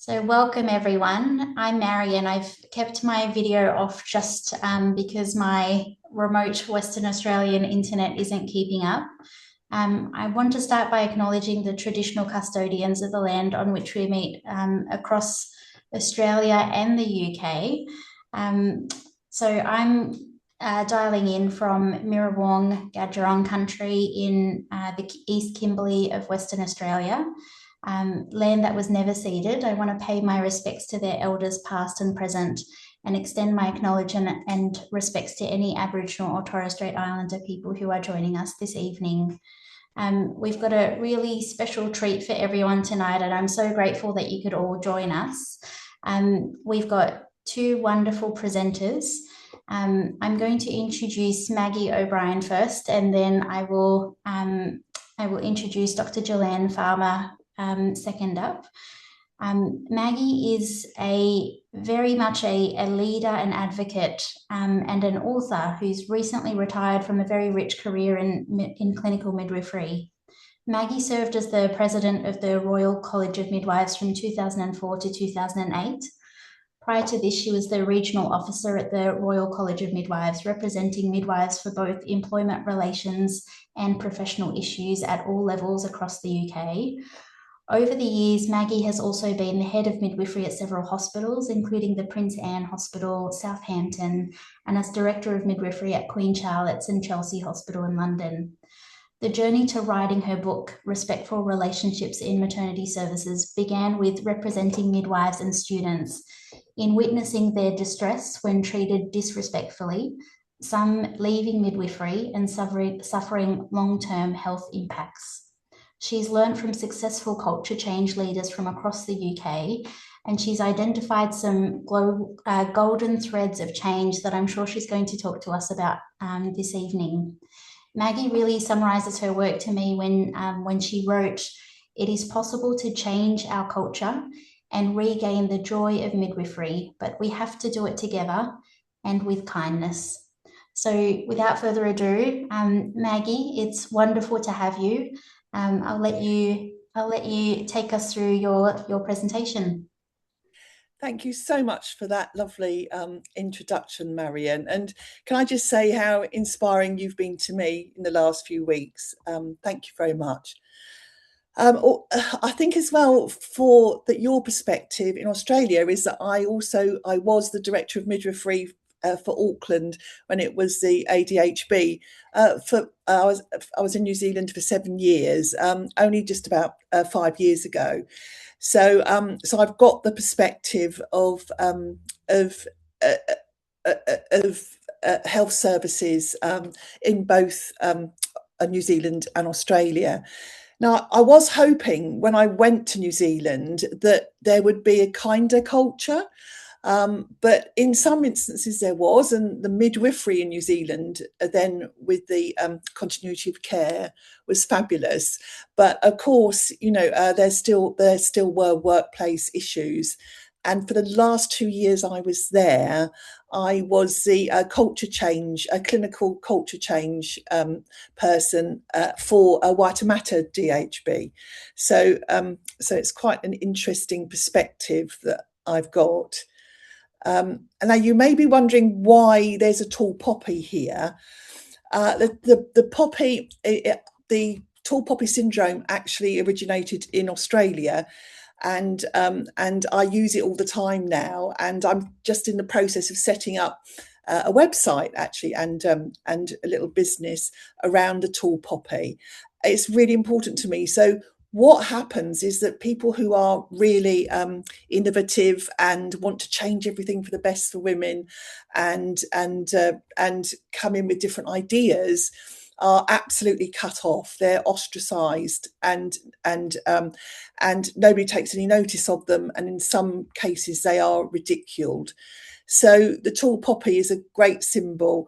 So welcome everyone. I'm Marion. I've kept my video off just because my remote Western Australian internet isn't keeping up. I want to start by acknowledging the traditional custodians of the land on which we meet across Australia and the UK. So I'm dialing in from Mirrawong, Gadgerong country in the East Kimberley of Western Australia. Land that was never ceded. I want to pay my respects to their elders, past and present, and extend my acknowledgement and respects to any Aboriginal or Torres Strait Islander people who are joining us this evening. We've got a really special treat for everyone tonight, and I'm so grateful that you could all join us. We've got two wonderful presenters. I'm going to introduce Maggie O'Brien first, and then I will introduce Dr. Jillann Farmer second up. Maggie is very much a leader, an advocate, and an author who's recently retired from a very rich career in clinical midwifery. Maggie served as the president of the Royal College of Midwives from 2004 to 2008. Prior to this, she was the regional officer at the Royal College of Midwives, representing midwives for both employment relations and professional issues at all levels across the UK. Over the years, Maggie has also been the head of midwifery at several hospitals, including the Prince Anne Hospital, Southampton, and as director of midwifery at Queen Charlotte's and Chelsea Hospital in London. The journey to writing her book, Respectful Relationships in Maternity Services, began with representing midwives and students in witnessing their distress when treated disrespectfully, some leaving midwifery and suffering long-term health impacts. She's learned from successful culture change leaders from across the UK, and she's identified some golden threads of change that I'm sure she's going to talk to us about this evening. Maggie really summarises her work to me when she wrote, "It is possible to change our culture and regain the joy of midwifery, but we have to do it together and with kindness." So without further ado, Maggie, it's wonderful to have you. I'll let you take us through your presentation. Thank you so much for that lovely introduction, Marion. And can I just say how inspiring you've been to me in the last few weeks? Thank you very much. I think as well for that your perspective in Australia is that I was the director of midwifery for Auckland when it was the ADHB. I was in New Zealand for 7 years, only just about 5 years ago. So I've got the perspective of health services in both New Zealand and Australia. Now, I was hoping when I went to New Zealand that there would be a kinder culture. But in some instances there was, and the midwifery in New Zealand then with the continuity of care was fabulous. But of course, there still were workplace issues. And for the last 2 years I was there, I was the clinical culture change person for Waitemata DHB. So it's quite an interesting perspective that I've got. And now you may be wondering why there's a tall poppy here. The poppy, the tall poppy syndrome actually originated in Australia, and I use it all the time now. And I'm just in the process of setting up a website actually, and a little business around the tall poppy. It's really important to me. So what happens is that people who are really innovative and want to change everything for the best for women and come in with different ideas are absolutely cut off. They're ostracized and nobody takes any notice of them, and in some cases they are ridiculed. So the tall poppy is a great symbol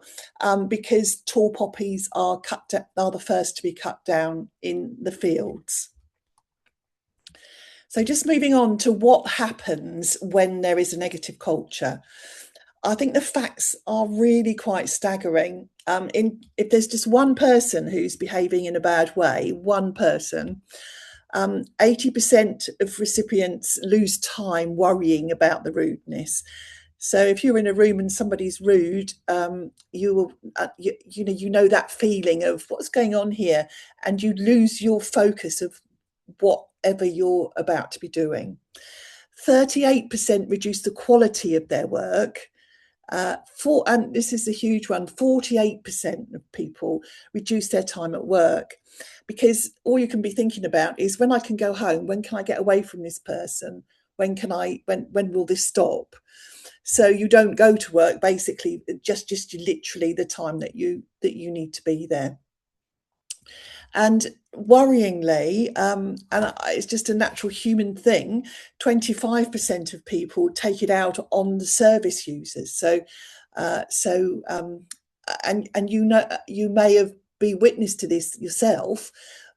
because tall poppies are the first to be cut down in the fields. So just moving on to what happens when there is a negative culture. I think the facts are really quite staggering. If there's just one person who's behaving in a bad way, one person, 80% of recipients lose time worrying about the rudeness. So if you're in a room and somebody's rude, you will, you know that feeling of what's going on here, and you lose your focus of whatever you're about to be doing. 38% reduce the quality of their work. And this is a huge one, 48% of people reduce their time at work, because all you can be thinking about is, when I can go home, when can I get away from this person? When will this stop? So you don't go to work, basically, just literally the time that you need to be there. And worryingly, and it's just a natural human thing, 25% of people take it out on the service users. So, and you may have been witness to this yourself.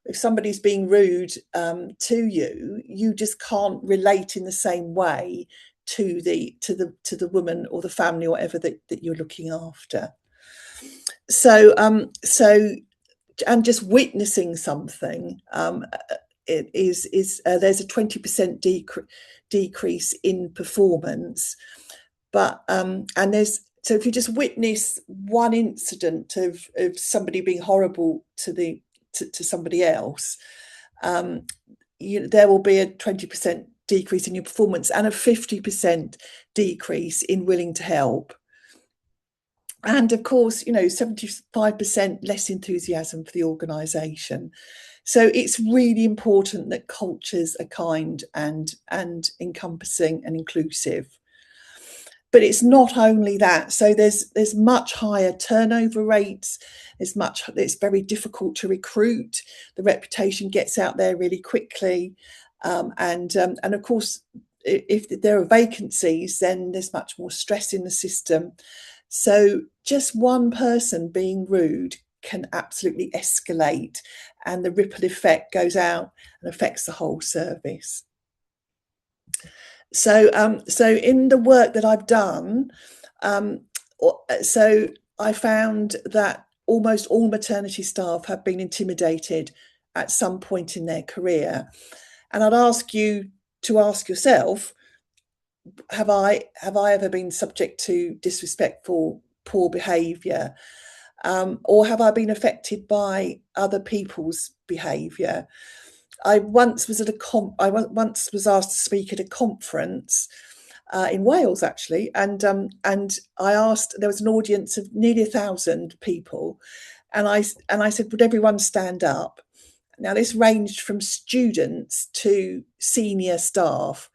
If somebody's being rude to you, you just can't relate in the same way to the woman or the family or whatever that you're looking after. So and just witnessing something, there's a 20% decrease in performance. But so if you just witness one incident of somebody being horrible to somebody else, there will be a 20% decrease in your performance and a 50% decrease in willing to help. And of course, 75% less enthusiasm for the organisation. So it's really important that cultures are kind and encompassing and inclusive. But it's not only that. So there's much higher turnover rates. It's very difficult to recruit. The reputation gets out there really quickly, and of course, if there are vacancies, then there's much more stress in the system. So just one person being rude can absolutely escalate, and the ripple effect goes out and affects the whole service. So in the work that I've done, so I found that almost all maternity staff have been intimidated at some point in their career. And I'd ask you to ask yourself, have I ever been subject to disrespectful, poor behaviour, or have I been affected by other people's behaviour? I once was asked to speak at a conference in Wales, actually, and I asked. There was an audience of nearly 1,000 people, and I said, would everyone stand up? Now this ranged from students to senior staff.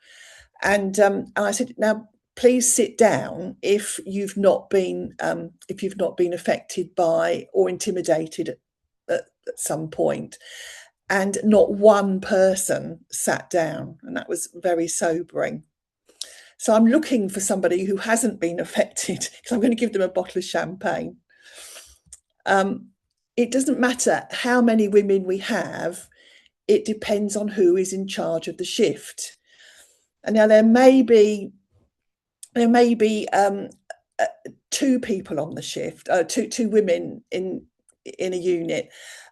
And I said, now please sit down if you've not been affected by or intimidated at some point. And not one person sat down, and that was very sobering. So I'm looking for somebody who hasn't been affected, because I'm going to give them a bottle of champagne. It doesn't matter how many women we have; it depends on who is in charge of the shift. And now there may be two people on the shift, two women in a unit,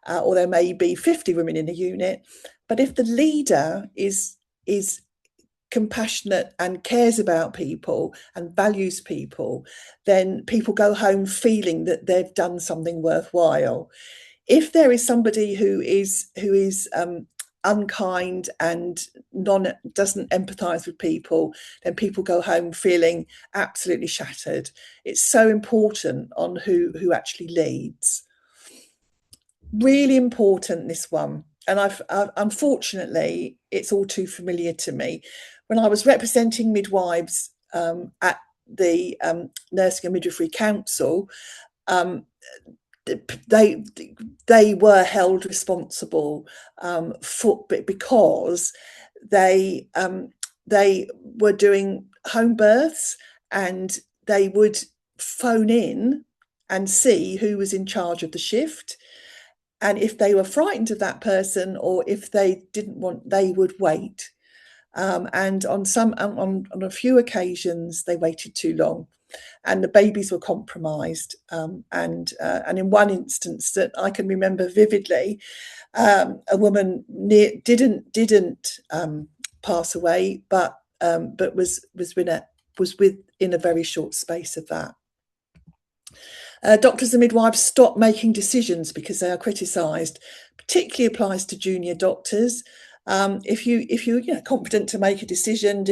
or there may be 50 women in a unit. But if the leader is compassionate and cares about people and values people, then people go home feeling that they've done something worthwhile. If there is somebody who is unkind and doesn't empathise with people, then people go home feeling absolutely shattered. It's so important on who actually leads. Really important, this one. And I've unfortunately, it's all too familiar to me. When I was representing midwives at the Nursing and Midwifery Council, they were held responsible because they were doing home births, and they would phone in and see who was in charge of the shift. And if they were frightened of that person, or if they didn't want, they would wait. And on a few occasions, they waited too long. and the babies were compromised. And in one instance that I can remember vividly, a woman didn't pass away, but was within a very short space of that. Doctors and midwives stop making decisions because they are criticised. Particularly applies to junior doctors. If you're confident to make a decision,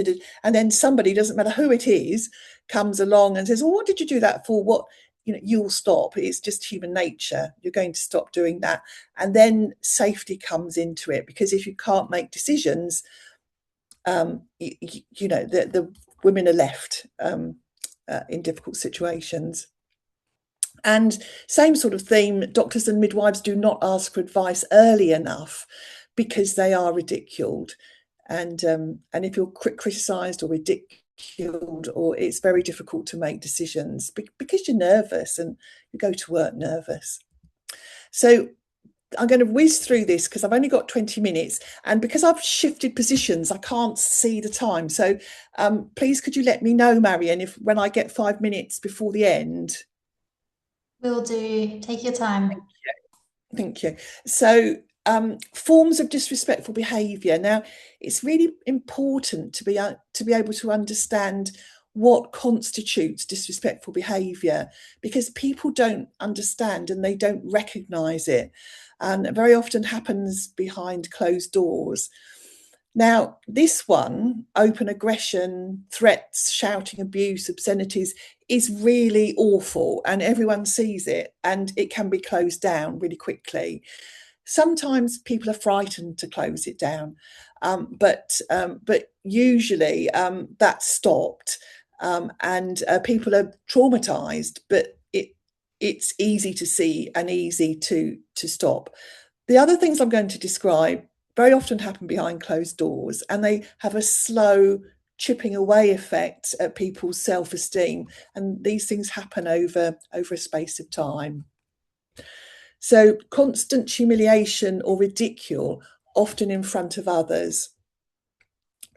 and then somebody, doesn't matter who it is, comes along and says, "Well, what did you do that for?" What, you'll stop. It's just human nature. You're going to stop doing that, and then safety comes into it, because if you can't make decisions, the women are left in difficult situations. And same sort of theme, doctors and midwives do not ask for advice early enough because they are ridiculed. And if you're criticised or ridiculed, or it's very difficult to make decisions because you're nervous and you go to work nervous. So I'm going to whiz through this because I've only got 20 minutes, and because I've shifted positions, I can't see the time. So please, could you let me know, Marion, when I get 5 minutes before the end? Will do. Take your time. Thank you. So, forms of disrespectful behaviour. Now, it's really important to be able to understand what constitutes disrespectful behaviour, because people don't understand and they don't recognise it, and it very often happens behind closed doors. Now, this one, open aggression, threats, shouting, abuse, obscenities, is really awful, and everyone sees it, and it can be closed down really quickly. Sometimes people are frightened to close it down, but usually that's stopped, and people are traumatized, but it's easy to see and easy to stop. The other things I'm going to describe very often happen behind closed doors, and they have a slow chipping away effect at people's self-esteem, and these things happen over a space of time. So constant humiliation or ridicule, often in front of others.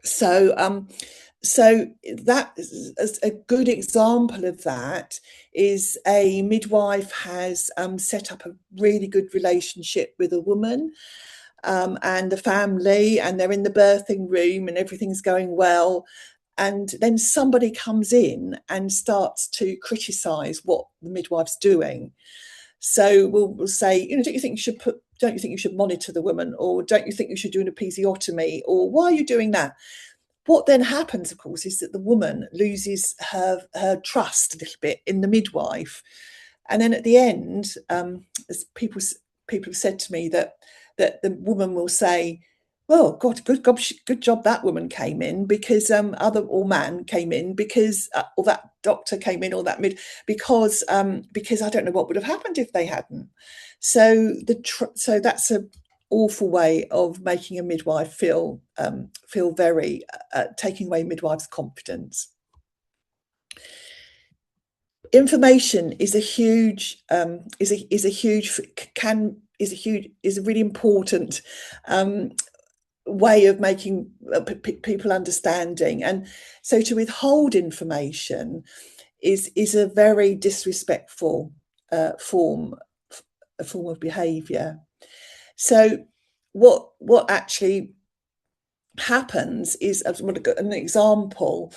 So that is a good example of that. Is a midwife has set up a really good relationship with a woman and the family, and they're in the birthing room and everything's going well, and then somebody comes in and starts to criticise what the midwife's doing. So we'll say, don't you think you should monitor the woman, or don't you think you should do an episiotomy, or why are you doing that? What then happens, of course, is that the woman loses her trust a little bit in the midwife, and then at the end, as people have said to me, that the woman will say, "Well, God, good job that woman came in, because man came in because, or that doctor came in, or that because I don't know what would have happened if they hadn't." So that's an awful way of making a midwife feel very taking away midwife's confidence. Information is a really important way of making people understanding, and so to withhold information is a very disrespectful form of behaviour. So what actually happens is, an example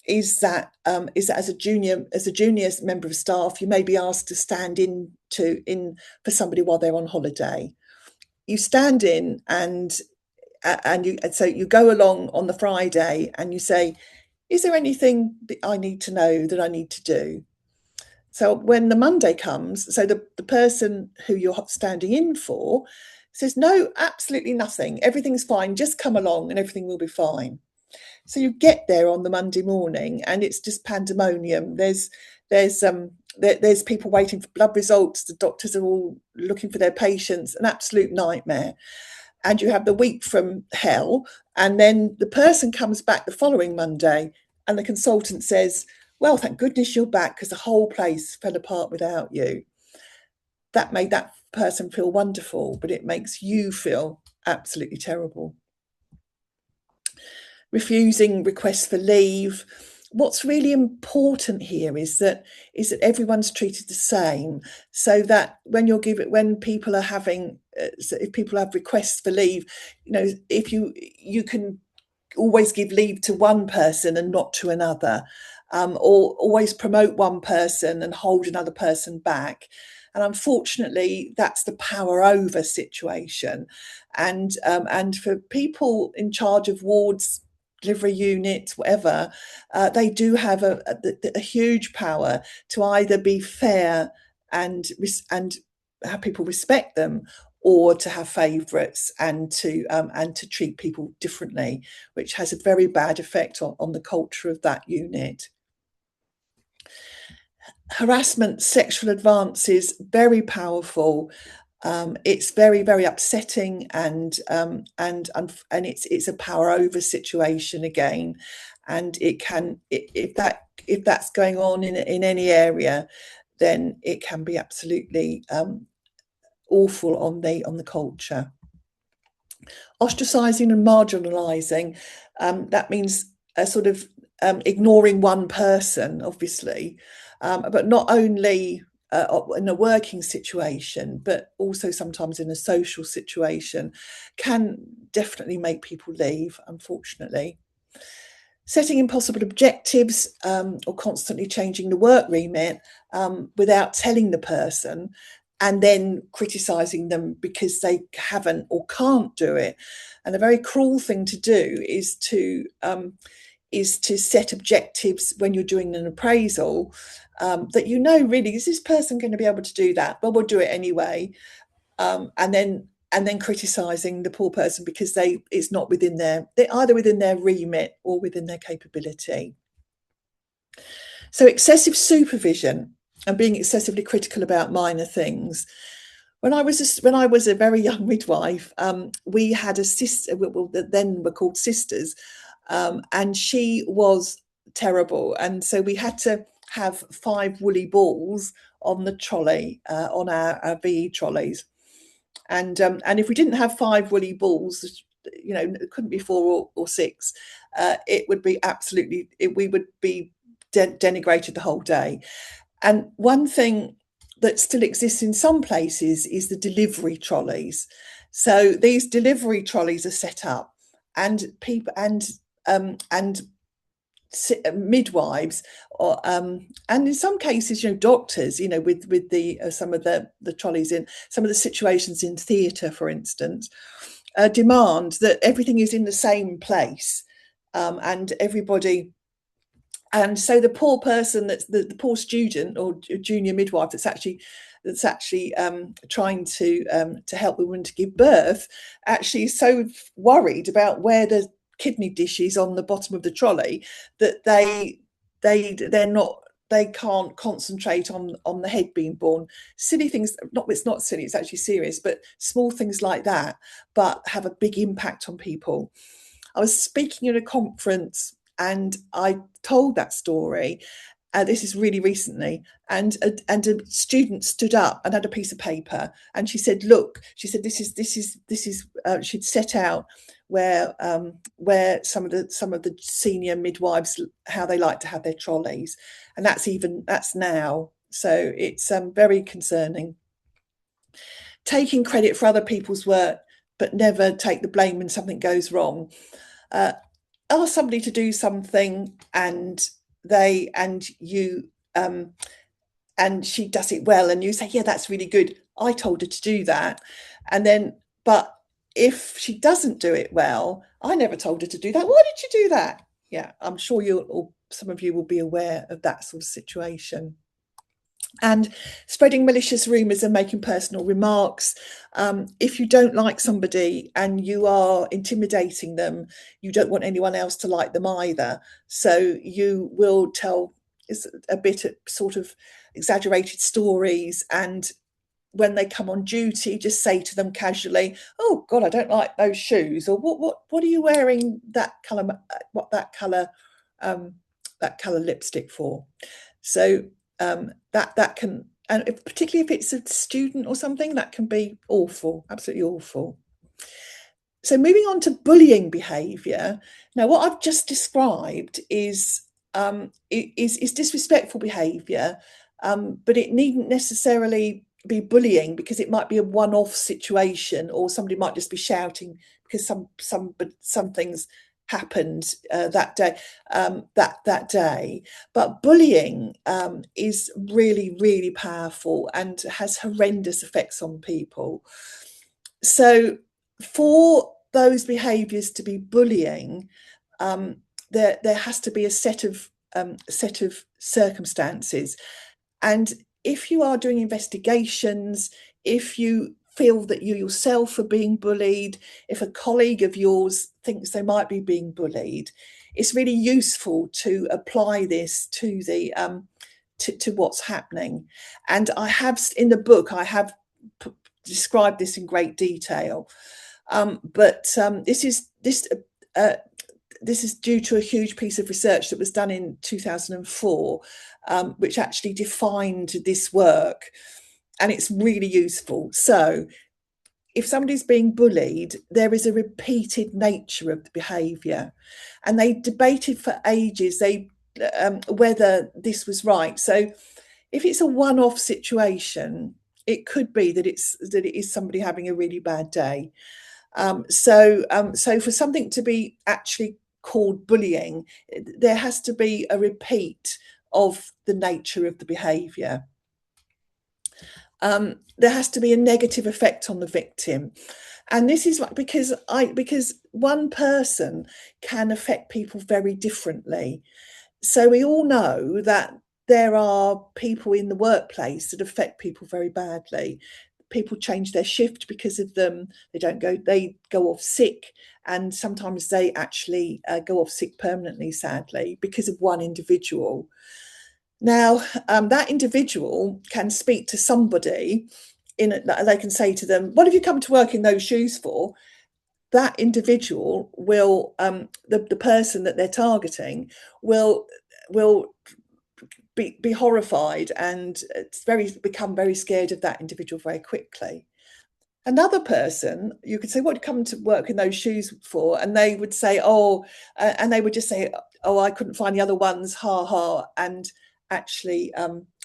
is that as a junior member of staff, you may be asked to stand in for somebody while they're on holiday. You stand in, and so you go along on the Friday and you say, "Is there anything that I need to know, that I need to do?" So when the Monday comes, so the person who you're standing in for says, "No, absolutely nothing. Everything's fine. Just come along and everything will be fine." So you get there on the Monday morning and it's just pandemonium. There's people waiting for blood results. The doctors are all looking for their patients, an absolute nightmare. And you have the week from hell. And then the person comes back the following Monday and the consultant says, "Well, thank goodness you're back, because the whole place fell apart without you." That made that person feel wonderful, but it makes you feel absolutely terrible. Refusing requests for leave, what's really important here is that everyone's treated the same, so that when people are having, so if people have requests for leave, if you can always give leave to one person and not to another, or always promote one person and hold another person back. And unfortunately, that's the power over situation. And for people in charge of wards, delivery units, whatever, they do have a huge power to either be fair and have people respect them, or to have favourites and to treat people differently, which has a very bad effect on the culture of that unit. Harassment, sexual advances, very powerful. It's very, very upsetting, and it's a power over situation again, and it can, if that's going on in any area, then it can be absolutely awful on the culture. Ostracising and marginalising, that means sort of ignoring one person, obviously, but not only in a working situation, but also sometimes in a social situation, can definitely make people leave, unfortunately. Setting impossible objectives, or constantly changing the work remit without telling the person, and then criticising them because they haven't or can't do it. And a very cruel thing to do is to set objectives when you're doing an appraisal, that really, is this person going to be able to do that? Well, we'll do it anyway, and then criticising the poor person because it's not within they're either within their remit or within their capability. So excessive supervision and being excessively critical about minor things. When I was a very young midwife, we had a sister, then were called sisters, and she was terrible. And so we had to have 5 woolly balls on the trolley, on our VE trolleys. And if we didn't have 5 woolly balls, it couldn't be 4 or 6, it would be absolutely, we would be denigrated the whole day. And one thing that still exists in some places is the delivery trolleys. So these delivery trolleys are set up, and people and midwives, or and in some cases, doctors, with the some of the trolleys in some of the situations in theatre, for instance, demand that everything is in the same place, and everybody. And so the poor person, that's the poor student or junior midwife that's actually trying to help the woman to give birth, actually is so worried about where the kidney dish is on the bottom of the trolley that they can't concentrate on the head being born. Silly things. It's not silly, it's actually serious, but small things like that, but have a big impact on people. I was speaking at a conference and I told that story. This is really recently, and a student stood up and had a piece of paper, and she said, "Look," she said, "This is." She'd set out where some of the senior midwives, how they like to have their trolleys, and that's now. So it's very concerning. Taking credit for other people's work, but never take the blame when something goes wrong. Ask somebody to do something, and she does it well, and you say, "Yeah, that's really good. I told her to do that." And then, but if she doesn't do it well, "I never told her to do that. Why did you do that?" Yeah, I'm sure some of you will be aware of that sort of situation. And spreading malicious rumours and making personal remarks. If you don't like somebody and you are intimidating them, you don't want anyone else to like them either. So you will tell a bit of sort of exaggerated stories, and when they come on duty, just say to them casually, "Oh God, I don't like those shoes," or what are you wearing that colour? That colour lipstick for? So that can, and particularly if it's a student or something, that can be awful, absolutely awful. So moving on to bullying behaviour. Now, what I've just described is is disrespectful behaviour, but it needn't necessarily be bullying, because it might be a one-off situation, or somebody might just be shouting because some things happened that day. That day, but bullying is really, really powerful and has horrendous effects on people. So for those behaviours to be bullying, there has to be a set of circumstances. And if you are doing investigations, if you feel that you yourself are being bullied, if a colleague of yours thinks they might be being bullied, it's really useful to apply this to the to what's happening. And I have, in the book, I have described this in great detail. But this is due to a huge piece of research that was done in 2004, which actually defined this work, and it's really useful. So if somebody's being bullied, there is a repeated nature of the behaviour, and they debated for ages whether this was right. So if it's a one-off situation, it could be that it is somebody having a really bad day. So for something to be actually called bullying, there has to be a repeat of the nature of the behaviour. There has to be a negative effect on the victim. And this is like, because one person can affect people very differently. So we all know that there are people in the workplace that affect people very badly. People change their shift because of them. They go off sick, and sometimes they actually go off sick permanently, sadly, because of one individual. Now, that individual can speak to somebody, they can say to them, "What have you come to work in those shoes for?" That individual will, the person that they're targeting will be horrified, and become very scared of that individual very quickly. Another person, you could say, "What did you come to work in those shoes for?" And they would say, "Oh," and they would just say, "Oh, I couldn't find the other ones, ha ha," and actually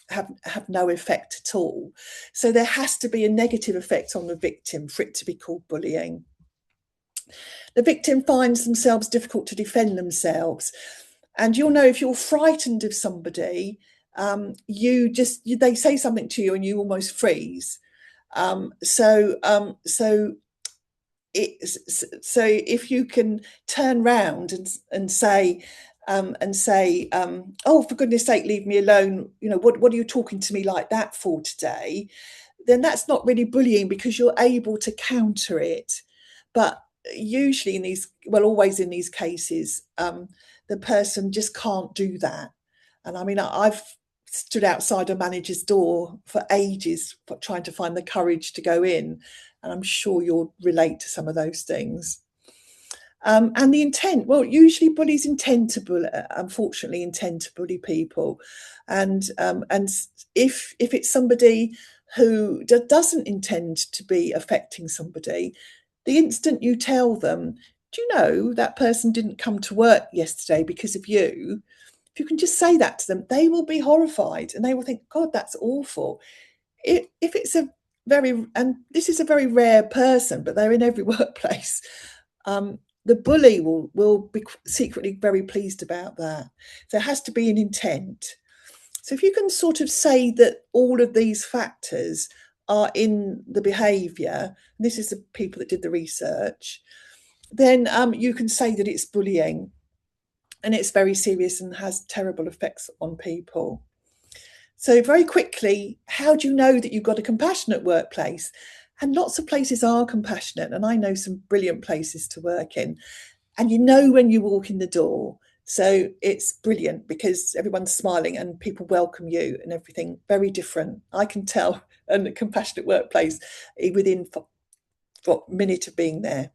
have no effect at all. So there has to be a negative effect on the victim for it to be called bullying. The victim finds themselves difficult to defend themselves. And you'll know, if you're frightened of somebody, they say something to you and you almost freeze. So if you can turn round and say, "Oh, for goodness sake, leave me alone. What are you talking to me like that for today?" Then that's not really bullying, because you're able to counter it. But usually always in these cases, the person just can't do that. And I mean, I've stood outside a manager's door for ages trying to find the courage to go in, and I'm sure you'll relate to some of those things. And the intent, well, usually bullies unfortunately intend to bully people. And if it's somebody who doesn't intend to be affecting somebody, the instant you tell them, "Do you know that person didn't come to work yesterday because of you?" If you can just say that to them, they will be horrified, and they will think, "God, that's awful." If it's and this is a very rare person, but they're in every workplace, the bully will be secretly very pleased about that. There has to be an intent. So if you can sort of say that all of these factors are in the behaviour, and this is the people that did the research, then you can say that it's bullying, and it's very serious and has terrible effects on people. So very quickly, how do you know that you've got a compassionate workplace? And lots of places are compassionate, and I know some brilliant places to work in. And you know when you walk in the door. So it's brilliant, because everyone's smiling and people welcome you and everything. Very different. I can tell a compassionate workplace within a minute of being there.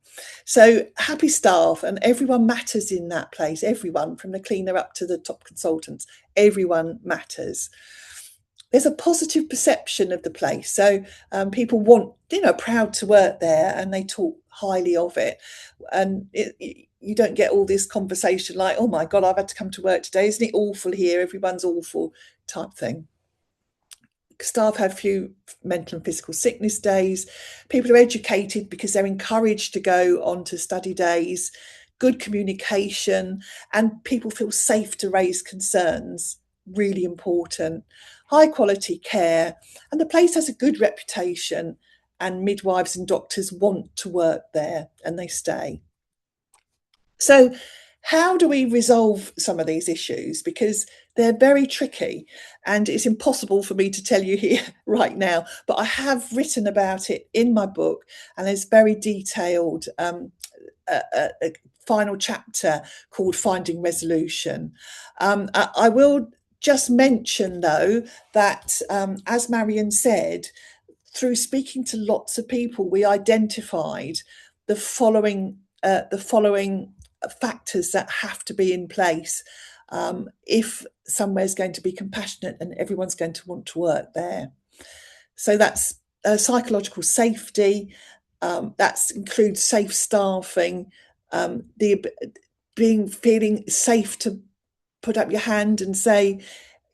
So happy staff, and everyone matters in that place. Everyone, from the cleaner up to the top consultants, everyone matters. There's a positive perception of the place. So people proud to work there, and they talk highly of it. And you don't get all this conversation like, oh my God, I've had to come to work today. Isn't it awful here? Everyone's awful type thing. Staff have few mental and physical sickness days. People are educated because they're encouraged to go on to study days. Good communication, and people feel safe to raise concerns. Really important. High quality care, and the place has a good reputation, and midwives and doctors want to work there and they stay. So how do we resolve some of these issues? Because they're very tricky, and it's impossible for me to tell you here right now, but I have written about it in my book, and there's very detailed a final chapter called Finding Resolution. I will just mention, though, that as Marion said, through speaking to lots of people, we identified the following factors that have to be in place if somewhere's going to be compassionate and everyone's going to want to work there. So that's psychological safety, that includes safe staffing, feeling safe to put up your hand and say,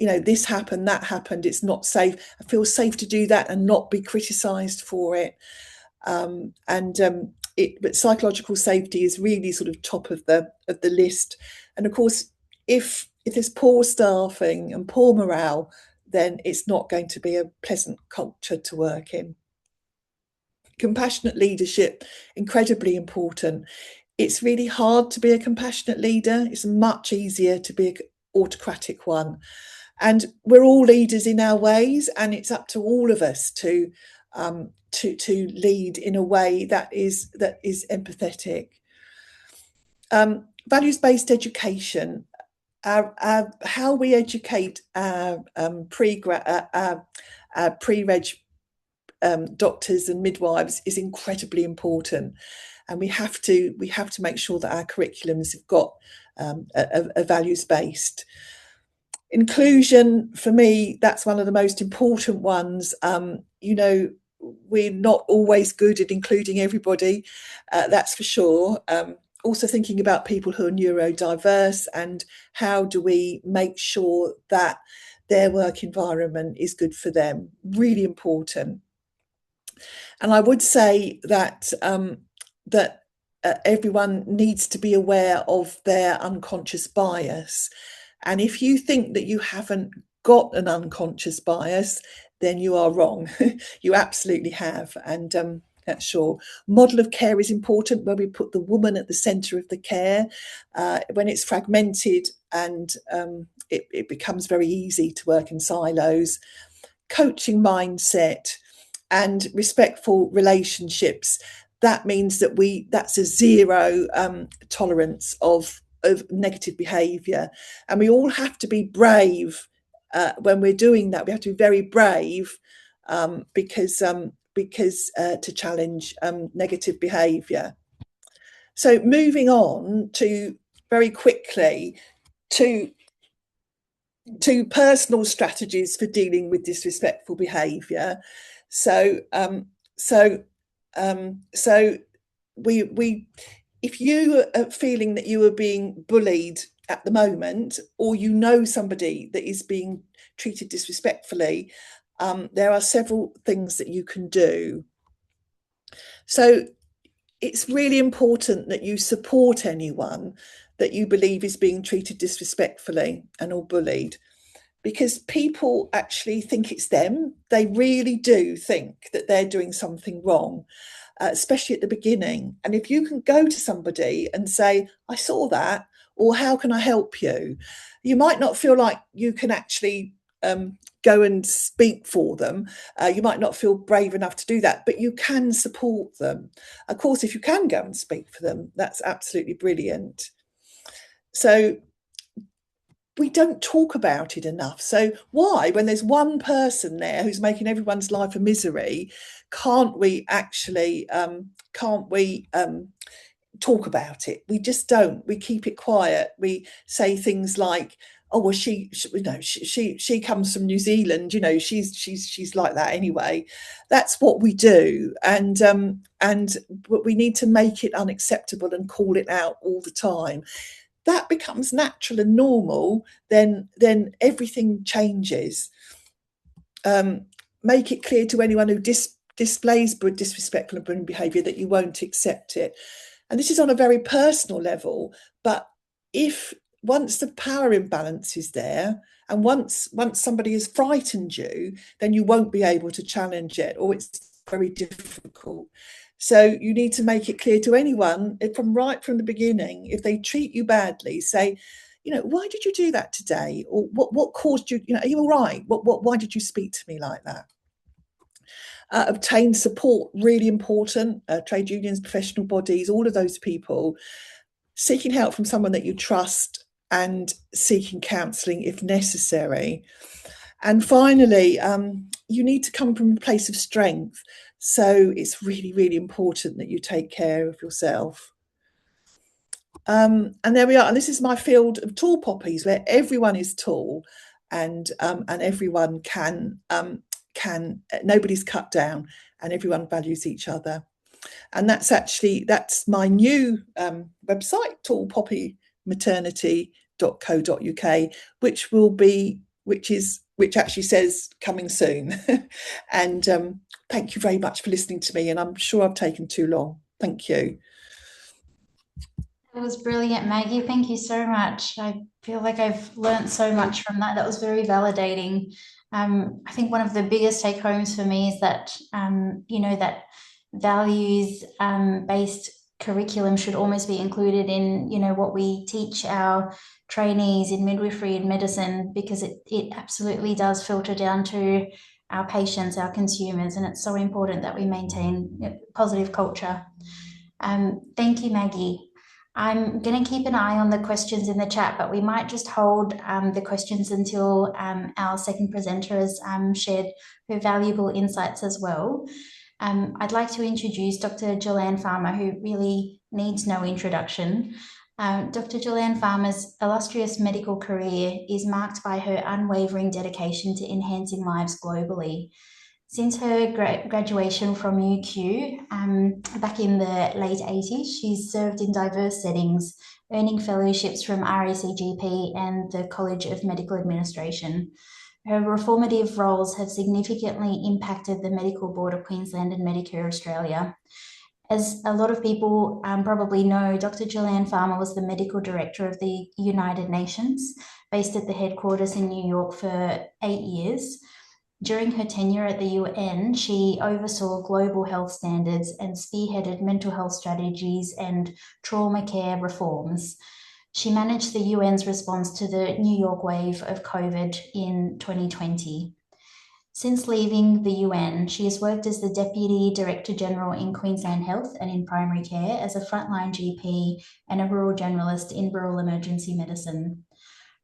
this happened, that happened, it's not safe. I feel safe to do that and not be criticised for it. But psychological safety is really sort of top of the list. And of course, if there's poor staffing and poor morale, then it's not going to be a pleasant culture to work in. Compassionate leadership, incredibly important. It's really hard to be a compassionate leader. It's much easier to be an autocratic one. And we're all leaders in our ways, and it's up to all of us to lead in a way that is empathetic. Values-based education, how we educate our pre-reg doctors and midwives is incredibly important, and we have to make sure that our curriculums have got a values-based. Inclusion, for me, that's one of the most important ones. We're not always good at including everybody, that's for sure. Also thinking about people who are neurodiverse, and how do we make sure that their work environment is good for them. Really important. And I would say that everyone needs to be aware of their unconscious bias. And if you think that you haven't got an unconscious bias, then you are wrong. You absolutely have. And that's sure. Model of care is important, where we put the woman at the centre of the care. When it's fragmented, and it becomes very easy to work in silos. Coaching mindset and respectful relationships. That means that that's a zero tolerance of negative behaviour, and we all have to be brave when we're doing that. We have to be very brave because to challenge negative behaviour. So moving on to very quickly to personal strategies for dealing with disrespectful behaviour. So if you are feeling that you are being bullied at the moment, or somebody that is being treated disrespectfully, there are several things that you can do. So it's really important that you support anyone that you believe is being treated disrespectfully and or bullied, because people actually think it's them. They really do think that they're doing something wrong, especially at the beginning. And if you can go to somebody and say, I saw that, or how can I help you? You might not feel like you can actually go and speak for them. You might not feel brave enough to do that, but you can support them. Of course, if you can go and speak for them, that's absolutely brilliant. So we don't talk about it enough. So why, when there's one person there who's making everyone's life a misery, can't we actually talk about it? We just don't. We keep it quiet. We say things like, oh well, she comes from New Zealand, she's like that anyway. That's what we do, and but we need to make it unacceptable and call it out all the time. That becomes natural and normal, then everything changes. Make it clear to anyone who displays disrespectful and bullying behaviour that you won't accept it. And this is on a very personal level, but if once the power imbalance is there, and once somebody has frightened you, then you won't be able to challenge it, or it's very difficult. So you need to make it clear to anyone from right from the beginning, if they treat you badly, say, why did you do that today? Or what caused you, are you all right? Why did you speak to me like that? Obtain support, really important. Trade unions, professional bodies, all of those people. Seeking help from someone that you trust and seeking counselling if necessary. And finally, you need to come from a place of strength. So it's really, really important that you take care of yourself. And there we are. And this is my field of tall poppies, where everyone is tall, and everyone can nobody's cut down, and everyone values each other. And that's my new website, tallpoppymaternity.co.uk, which actually says coming soon. And thank you very much for listening to me. And I'm sure I've taken too long. Thank you. It was brilliant, Maggie. Thank you so much. I feel like I've learned so much from that. That was very validating. I think one of the biggest take homes for me is that, that values based curriculum should almost be included in, what we teach our trainees in midwifery and medicine, because it absolutely does filter down to our patients, our consumers, and it's so important that we maintain positive culture. Thank you, Maggie. I'm going to keep an eye on the questions in the chat, but we might just hold the questions until our second presenter has shared her valuable insights as well. I'd like to introduce Dr. Jillann Farmer, who really needs no introduction. Dr. Jillann Farmer's illustrious medical career is marked by her unwavering dedication to enhancing lives globally. Since her graduation from UQ back in the late 80s, she's served in diverse settings, earning fellowships from RACGP and the College of Medical Administration. Her reformative roles have significantly impacted the Medical Board of Queensland and Medicare Australia. As a lot of people probably know, Dr. Jillann Farmer was the medical director of the United Nations, based at the headquarters in New York for 8 years. During her tenure at the UN, she oversaw global health standards and spearheaded mental health strategies and trauma care reforms. She managed the UN's response to the New York wave of COVID in 2020. Since leaving the UN, she has worked as the Deputy Director General in Queensland Health and in primary care, as a frontline GP and a rural generalist in rural emergency medicine.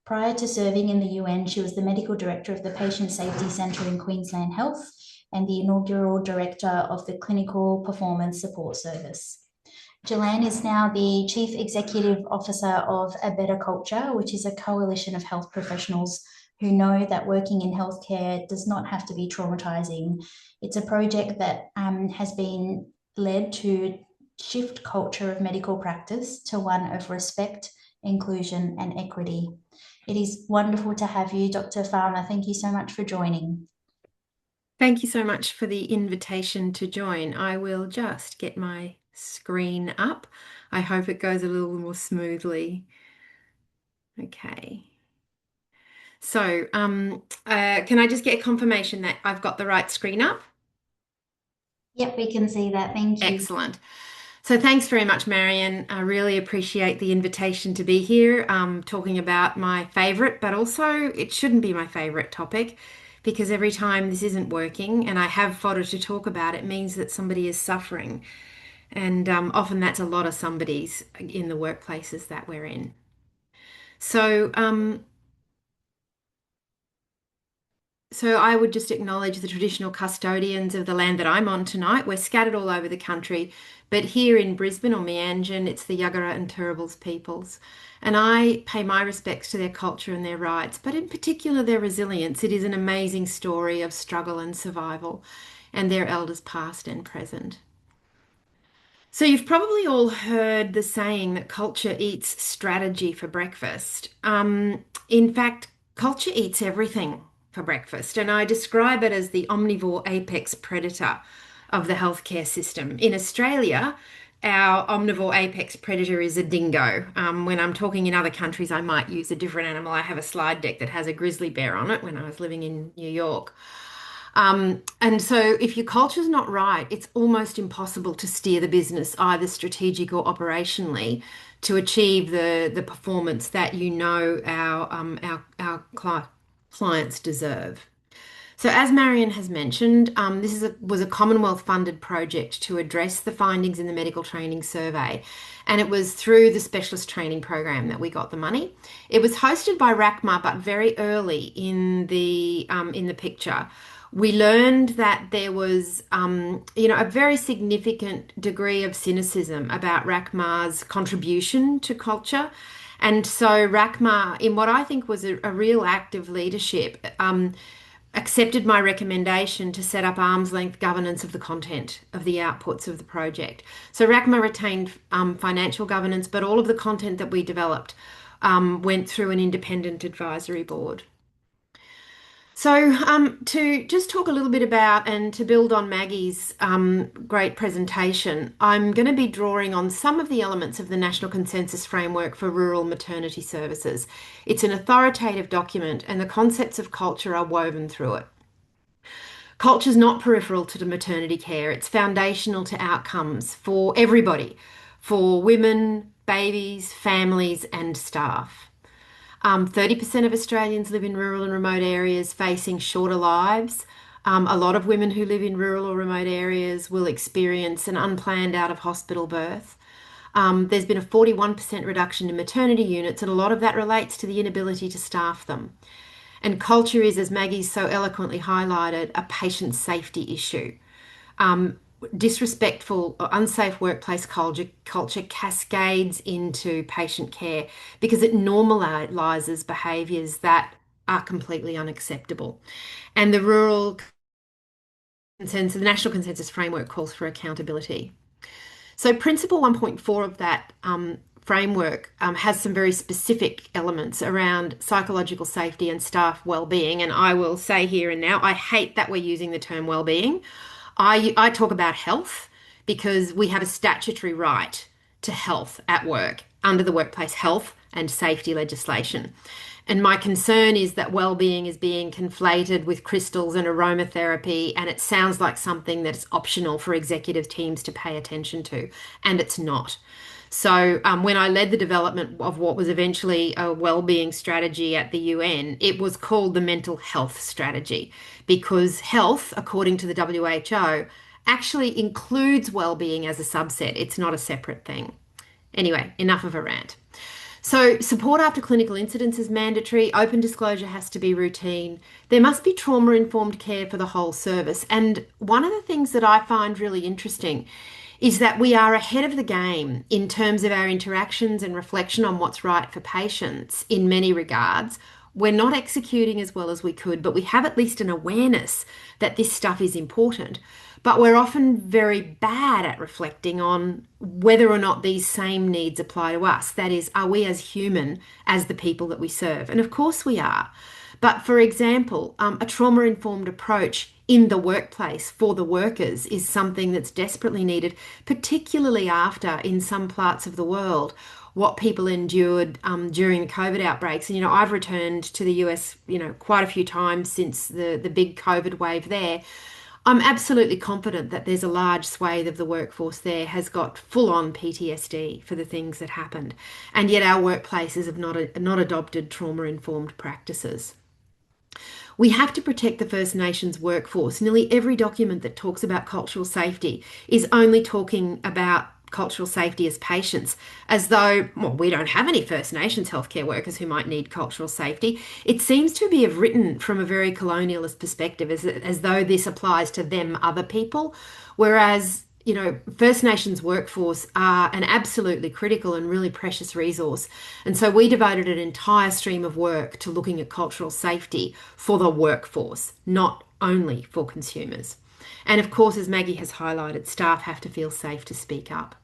Prior to serving in the UN, she was the Medical Director of the Patient Safety Centre in Queensland Health and the inaugural Director of the Clinical Performance Support Service. Jillann is now the Chief Executive Officer of A Better Culture, which is a coalition of health professionals who know that working in healthcare does not have to be traumatising. It's a project that has been led to shift culture of medical practice to one of respect, inclusion and equity. It is wonderful to have you, Dr. Farmer. Thank you so much for joining. Thank you so much for the invitation to join. I will just get my screen up. I hope it goes a little more smoothly. Okay. So can I just get a confirmation that I've got the right screen up? Yep, we can see that. Thank you. Excellent. So thanks very much, Marion. I really appreciate the invitation to be here, talking about my favourite, but also it shouldn't be my favourite topic, because every time this isn't working and I have fodder to talk about, it means that somebody is suffering. And often that's a lot of somebodies in the workplaces that we're in. So So I would just acknowledge the traditional custodians of the land that I'm on tonight. We're scattered all over the country, but here in Brisbane or Meanjin, it's the Yuggera and Turrbals peoples. And I pay my respects to their culture and their rights, but in particular their resilience. It is an amazing story of struggle and survival, and their elders past and present. So you've probably all heard the saying that culture eats strategy for breakfast. In fact, culture eats everything for breakfast, and I describe it as the omnivore apex predator of the healthcare system. In Australia, our omnivore apex predator is a dingo. When I'm talking in other countries, I might use a different animal. I have a slide deck that has a grizzly bear on it when I was living in New York. And so if your culture's not right, it's almost impossible to steer the business either strategic or operationally to achieve the performance that you know our clients deserve. So, as Marion has mentioned, was a Commonwealth funded project to address the findings in the medical training survey. And it was through the specialist training program that we got the money. It was hosted by RACMA, but very early in the picture. We learned that there was, a very significant degree of cynicism about RACMA's contribution to culture. And so RACMA, in what I think was a real act of leadership, accepted my recommendation to set up arm's length governance of the content of the outputs of the project. So RACMA retained financial governance, but all of the content that we developed went through an independent advisory board. So to just talk a little bit about and to build on Maggie's great presentation, I'm going to be drawing on some of the elements of the National Consensus Framework for Rural Maternity Services. It's an authoritative document and the concepts of culture are woven through it. Culture is not peripheral to the maternity care. It's foundational to outcomes for everybody, for women, babies, families and staff. 30% of Australians live in rural and remote areas facing shorter lives. A lot of women who live in rural or remote areas will experience an unplanned out of hospital birth. There's been a 41% reduction in maternity units, and a lot of that relates to the inability to staff them. And culture is, as Maggie's so eloquently highlighted, a patient safety issue. Disrespectful or unsafe workplace culture cascades into patient care because it normalizes behaviours that are completely unacceptable. And the National Consensus Framework calls for accountability. So Principle 1.4 of that framework has some very specific elements around psychological safety and staff well-being. And I will say here and now, I hate that we're using the term well-being. I talk about health because we have a statutory right to health at work under the workplace health and safety legislation. And my concern is that well-being is being conflated with crystals and aromatherapy, and it sounds like something that's optional for executive teams to pay attention to, and it's not. So when I led the development of what was eventually a well-being strategy at the UN, it was called the mental health strategy because health, according to the WHO, actually includes well-being as a subset. It's not a separate thing. Anyway, enough of a rant. So support after clinical incidents is mandatory. Open disclosure has to be routine. There must be trauma-informed care for the whole service. And one of the things that I find really interesting is that we are ahead of the game in terms of our interactions and reflection on what's right for patients in many regards. We're not executing as well as we could, but we have at least an awareness that this stuff is important. But we're often very bad at reflecting on whether or not these same needs apply to us. That is, are we as human as the people that we serve? And of course we are. But for example, a trauma-informed approach in the workplace for the workers is something that's desperately needed, particularly after, in some parts of the world, what people endured during the COVID outbreaks. And, I've returned to the US, quite a few times since the big COVID wave there. I'm absolutely confident that there's a large swathe of the workforce there has got full-on PTSD for the things that happened. And yet our workplaces have not adopted trauma-informed practices. We have to protect the First Nations workforce. Nearly every document that talks about cultural safety is only talking about cultural safety as patients, as though, well, we don't have any First Nations healthcare workers who might need cultural safety. It seems to be written from a very colonialist perspective, as though this applies to them, other people, whereas First Nations workforce are an absolutely critical and really precious resource. And so we devoted an entire stream of work to looking at cultural safety for the workforce, not only for consumers. And of course, as Maggie has highlighted, staff have to feel safe to speak up.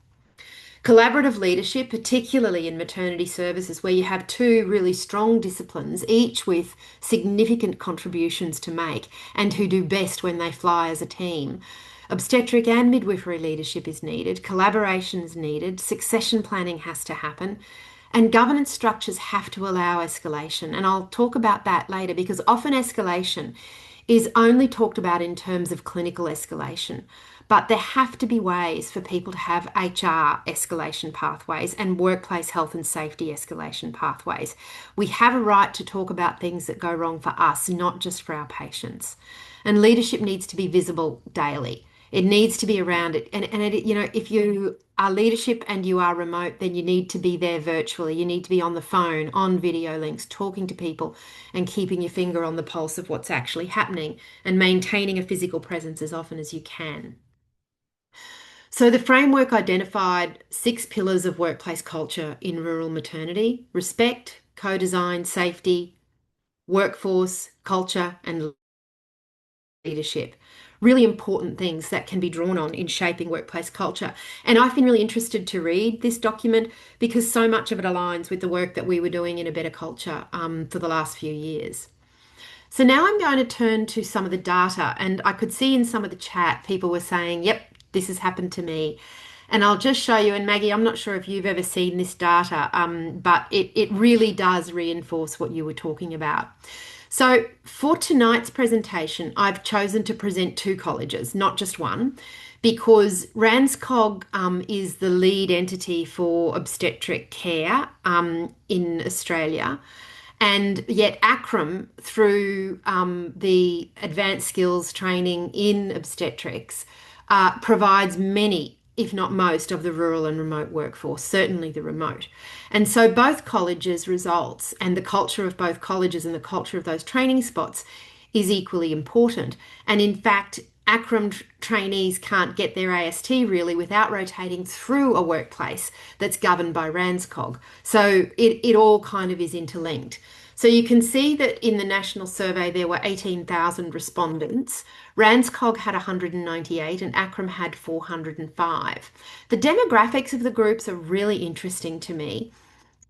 Collaborative leadership, particularly in maternity services, where you have two really strong disciplines, each with significant contributions to make and who do best when they fly as a team. Obstetric and midwifery leadership is needed, collaboration is needed, succession planning has to happen, and governance structures have to allow escalation. And I'll talk about that later, because often escalation is only talked about in terms of clinical escalation. But there have to be ways for people to have HR escalation pathways and workplace health and safety escalation pathways. We have a right to talk about things that go wrong for us, not just for our patients. And leadership needs to be visible daily. It needs to be around it. And if you are leadership and you are remote, then you need to be there virtually. You need to be on the phone, on video links, talking to people and keeping your finger on the pulse of what's actually happening and maintaining a physical presence as often as you can. So the framework identified 6 pillars of workplace culture in rural maternity: respect, co-design, safety, workforce, culture, and leadership. Really important things that can be drawn on in shaping workplace culture. And I've been really interested to read this document because so much of it aligns with the work that we were doing in A Better Culture for the last few years. So now I'm going to turn to some of the data, and I could see in some of the chat people were saying, yep, this has happened to me. And I'll just show you, and Maggie, I'm not sure if you've ever seen this data, but it really does reinforce what you were talking about. So for tonight's presentation, I've chosen to present 2 colleges, not just one, because RANZCOG is the lead entity for obstetric care in Australia. And yet ACRM, through the advanced skills training in obstetrics, provides many, if not most, of the rural and remote workforce, certainly the remote. And so both colleges' results and the culture of both colleges and the culture of those training spots is equally important. And in fact, ACRM trainees can't get their AST really without rotating through a workplace that's governed by RANZCOG. So it all kind of is interlinked. So you can see that in the national survey, there were 18,000 respondents. RANZCOG had 198 and ACRM had 405. The demographics of the groups are really interesting to me.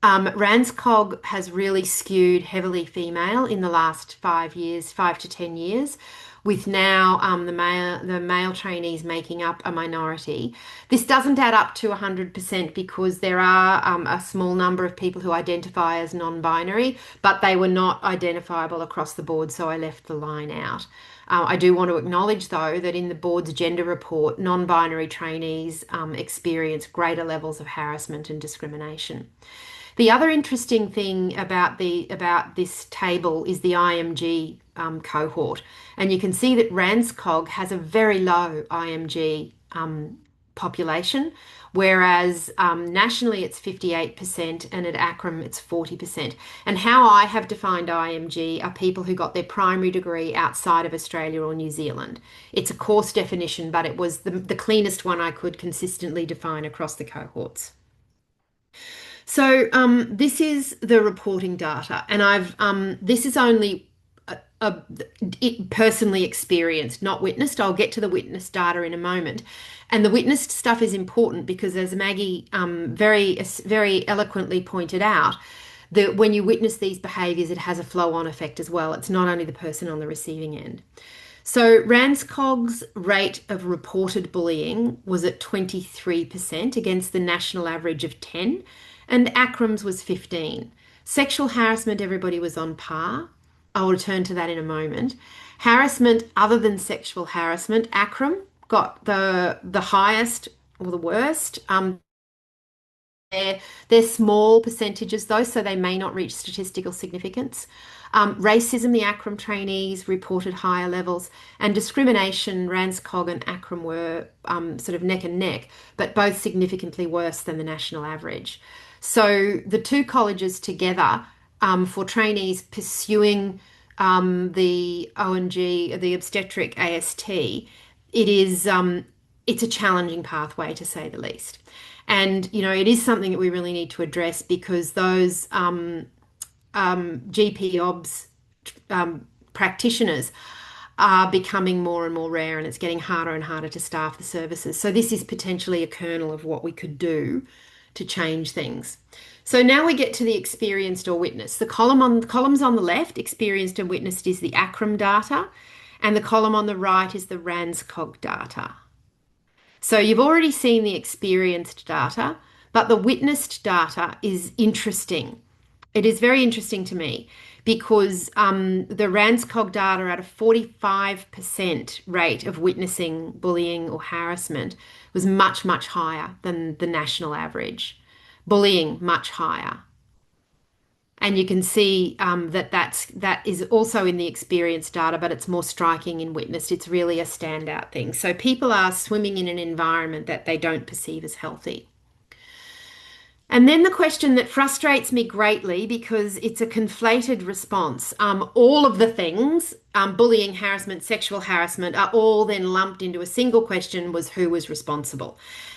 RANZCOG has really skewed heavily female in the last 5 to 10 years, with now the male trainees making up a minority. This doesn't add up to 100% because there are a small number of people who identify as non-binary, but they were not identifiable across the board, so I left the line out. I do want to acknowledge, though, that in the board's gender report, non-binary trainees experience greater levels of harassment and discrimination. The other interesting thing about this table is the IMG cohort, and you can see that RANZCOG has a very low IMG population, whereas nationally it's 58% and at ACRM it's 40%. And how I have defined IMG are people who got their primary degree outside of Australia or New Zealand. It's a course definition, but it was the cleanest one I could consistently define across the cohorts. So this is the reporting data, and this is only personally experienced, not witnessed. I'll get to the witnessed data in a moment. And the witnessed stuff is important because, as Maggie very eloquently pointed out, that when you witness these behaviours, it has a flow-on effect as well. It's not only the person on the receiving end. So RANZCOG's rate of reported bullying was at 23% against the national average of 10%. And ACRM's was 15. Sexual harassment, everybody was on par. I'll return to that in a moment. Harassment other than sexual harassment, ACRM got the highest or the worst. They're small percentages though, so they may not reach statistical significance. Racism, the ACRM trainees reported higher levels, and discrimination, RANZCOG and ACRM were sort of neck and neck, but both significantly worse than the national average. So the two colleges together, for trainees pursuing the ONG, the obstetric AST, it's a challenging pathway to say the least. And, it is something that we really need to address, because those GP OBS practitioners are becoming more and more rare, and it's getting harder and harder to staff the services. So this is potentially a kernel of what we could do to change things. So now we get to the experienced or witnessed. The columns on the left, experienced and witnessed, is the ACRM data, and the column on the right is the RANZCOG data. So you've already seen the experienced data, but the witnessed data is interesting. It is very interesting to me, because the RANZCOG data at a 45% rate of witnessing bullying or harassment was much, much higher than the national average. Bullying, much higher. And you can see that is also in the experienced data, but it's more striking in witnessed. It's really a standout thing. So people are swimming in an environment that they don't perceive as healthy. And then the question that frustrates me greatly, because it's a conflated response. All of the things, bullying, harassment, sexual harassment, are all then lumped into a single question: was who was responsible?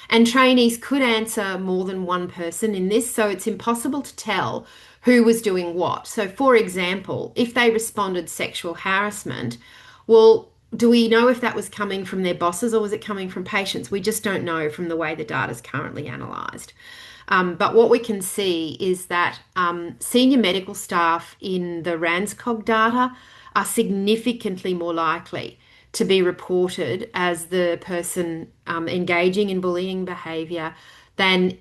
And trainees could answer more than one person in this, so it's impossible to tell who was doing what. So for example, if they responded sexual harassment, well, do we know if that was coming from their bosses or was it coming from patients? We just don't know from the way the data is currently analysed. But what we can see is that senior medical staff in the RANZCOG data are significantly more likely to be reported as the person engaging in bullying behaviour than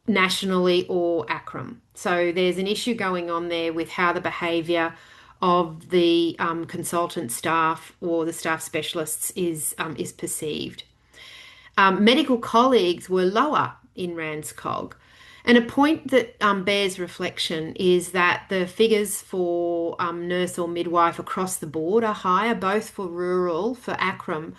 nationally or ACRM. So there's an issue going on there with how the behaviour of the consultant staff or the staff specialists is perceived. Medical colleagues were lower in RANZCOG. And a point that bears reflection is that the figures for nurse or midwife across the board are higher, both for rural, for ACRM,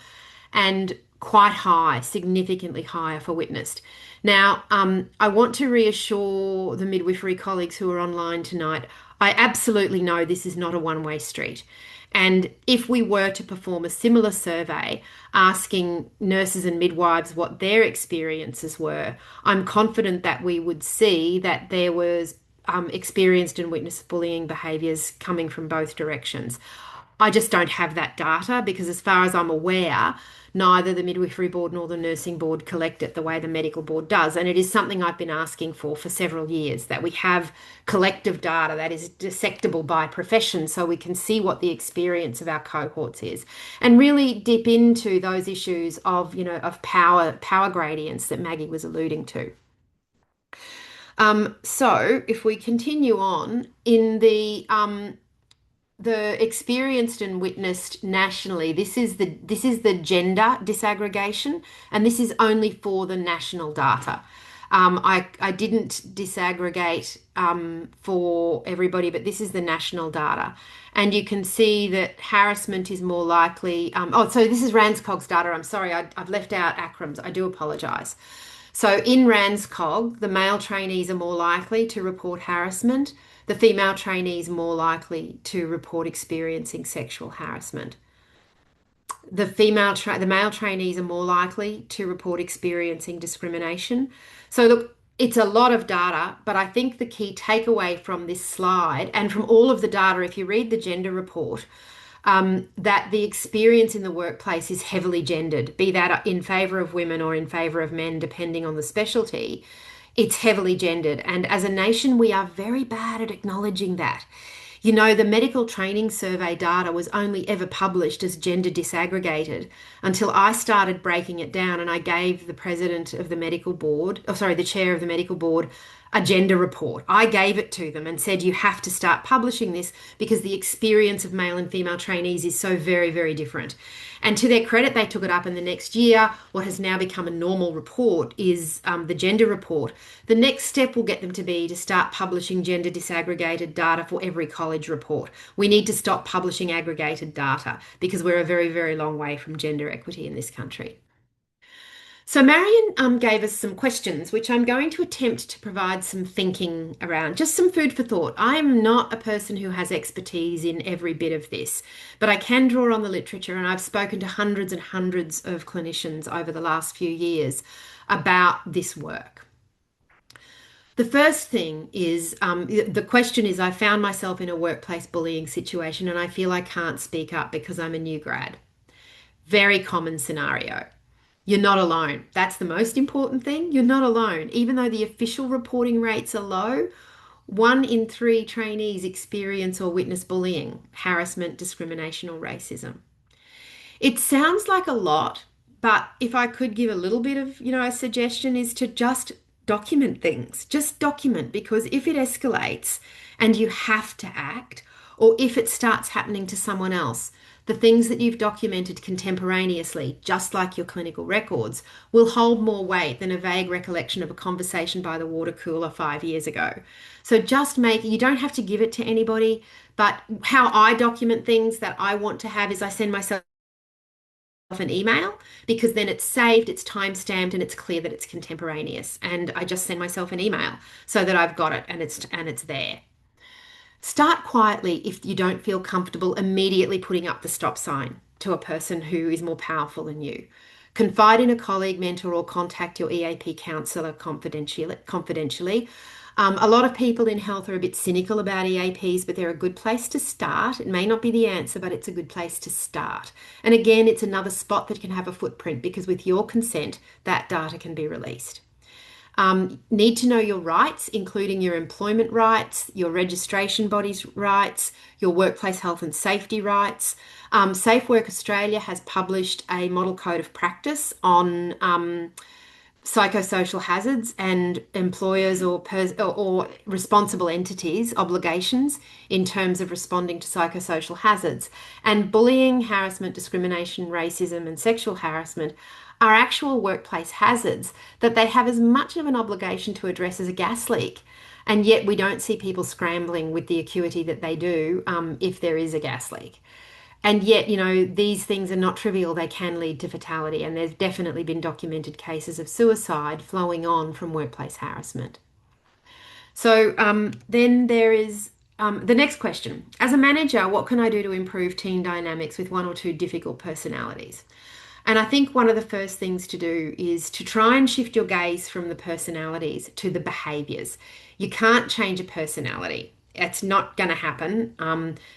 and quite high, significantly higher for witnessed. Now, I want to reassure the midwifery colleagues who are online tonight, I absolutely know this is not a one-way street. And if we were to perform a similar survey asking nurses and midwives what their experiences were, I'm confident that we would see that there was experienced and witnessed bullying behaviours coming from both directions. I just don't have that data, because as far as I'm aware, neither the midwifery board nor the nursing board collect it the way the medical board does. And it is something I've been asking for several years, that we have collective data that is dissectable by profession, so we can see what the experience of our cohorts is, and really dip into those issues of, of power gradients that Maggie was alluding to. So if we continue on in the experienced and witnessed nationally, this is the gender disaggregation, and this is only for the national data. I didn't disaggregate for everybody, but this is the national data. And you can see that harassment is more likely. So this is RANZCOG's data. I'm sorry, I've left out ACRM's. I do apologise. So in RANZCOG, the male trainees are more likely to report harassment. The female trainees more likely to report experiencing sexual harassment. The male trainees are more likely to report experiencing discrimination. So look, it's a lot of data, but I think the key takeaway from this slide and from all of the data, if you read the gender report, that the experience in the workplace is heavily gendered, be that in favour of women or in favour of men, depending on the specialty. It's heavily gendered. And as a nation, we are very bad at acknowledging that. The medical training survey data was only ever published as gender disaggregated until I started breaking it down, and I gave the president of the medical board, the chair of the medical board, a gender report. I gave it to them and said, you have to start publishing this because the experience of male and female trainees is so very, very different. And to their credit, they took it up in the next year. What has now become a normal report is the gender report. The next step will get them to start publishing gender disaggregated data for every college report. We need to stop publishing aggregated data because we're a very, very long way from gender equity in this country. So Marion gave us some questions, which I'm going to attempt to provide some thinking around, just some food for thought. I'm not a person who has expertise in every bit of this, but I can draw on the literature, and I've spoken to hundreds and hundreds of clinicians over the last few years about this work. The first thing is, the question is, I found myself in a workplace bullying situation and I feel I can't speak up because I'm a new grad. Very common scenario. You're not alone. That's the most important thing. You're not alone. Even though the official reporting rates are low, 1 in 3 trainees experience or witness bullying, harassment, discrimination, or racism. It sounds like a lot, but if I could give a little bit of, a suggestion is to just document things. Just document, because if it escalates and you have to act, or if it starts happening to someone else, the things that you've documented contemporaneously, just like your clinical records, will hold more weight than a vague recollection of a conversation by the water cooler 5 years ago. So just you don't have to give it to anybody, but how I document things that I want to have is I send myself an email, because then it's saved, it's time-stamped, and it's clear that it's contemporaneous. And I just send myself an email so that I've got it and it's there. Start quietly if you don't feel comfortable immediately putting up the stop sign to a person who is more powerful than you. Confide in a colleague, mentor, or contact your EAP counsellor confidentially. A lot of people in health are a bit cynical about EAPs, but they're a good place to start. It may not be the answer, but it's a good place to start. And again, it's another spot that can have a footprint, because with your consent, that data can be released. Need to know your rights, including your employment rights, your registration body's rights, your workplace health and safety rights. Safe Work Australia has published a model code of practice on psychosocial hazards and employers or responsible entities' obligations in terms of responding to psychosocial hazards. And bullying, harassment, discrimination, racism, and sexual harassment are actual workplace hazards that they have as much of an obligation to address as a gas leak. And yet we don't see people scrambling with the acuity that they do if there is a gas leak. And yet, these things are not trivial. They can lead to fatality. And there's definitely been documented cases of suicide flowing on from workplace harassment. So then there is the next question. As a manager, what can I do to improve team dynamics with 1 or 2 difficult personalities? And I think one of the first things to do is to try and shift your gaze from the personalities to the behaviours. You can't change a personality. It's not going to happen,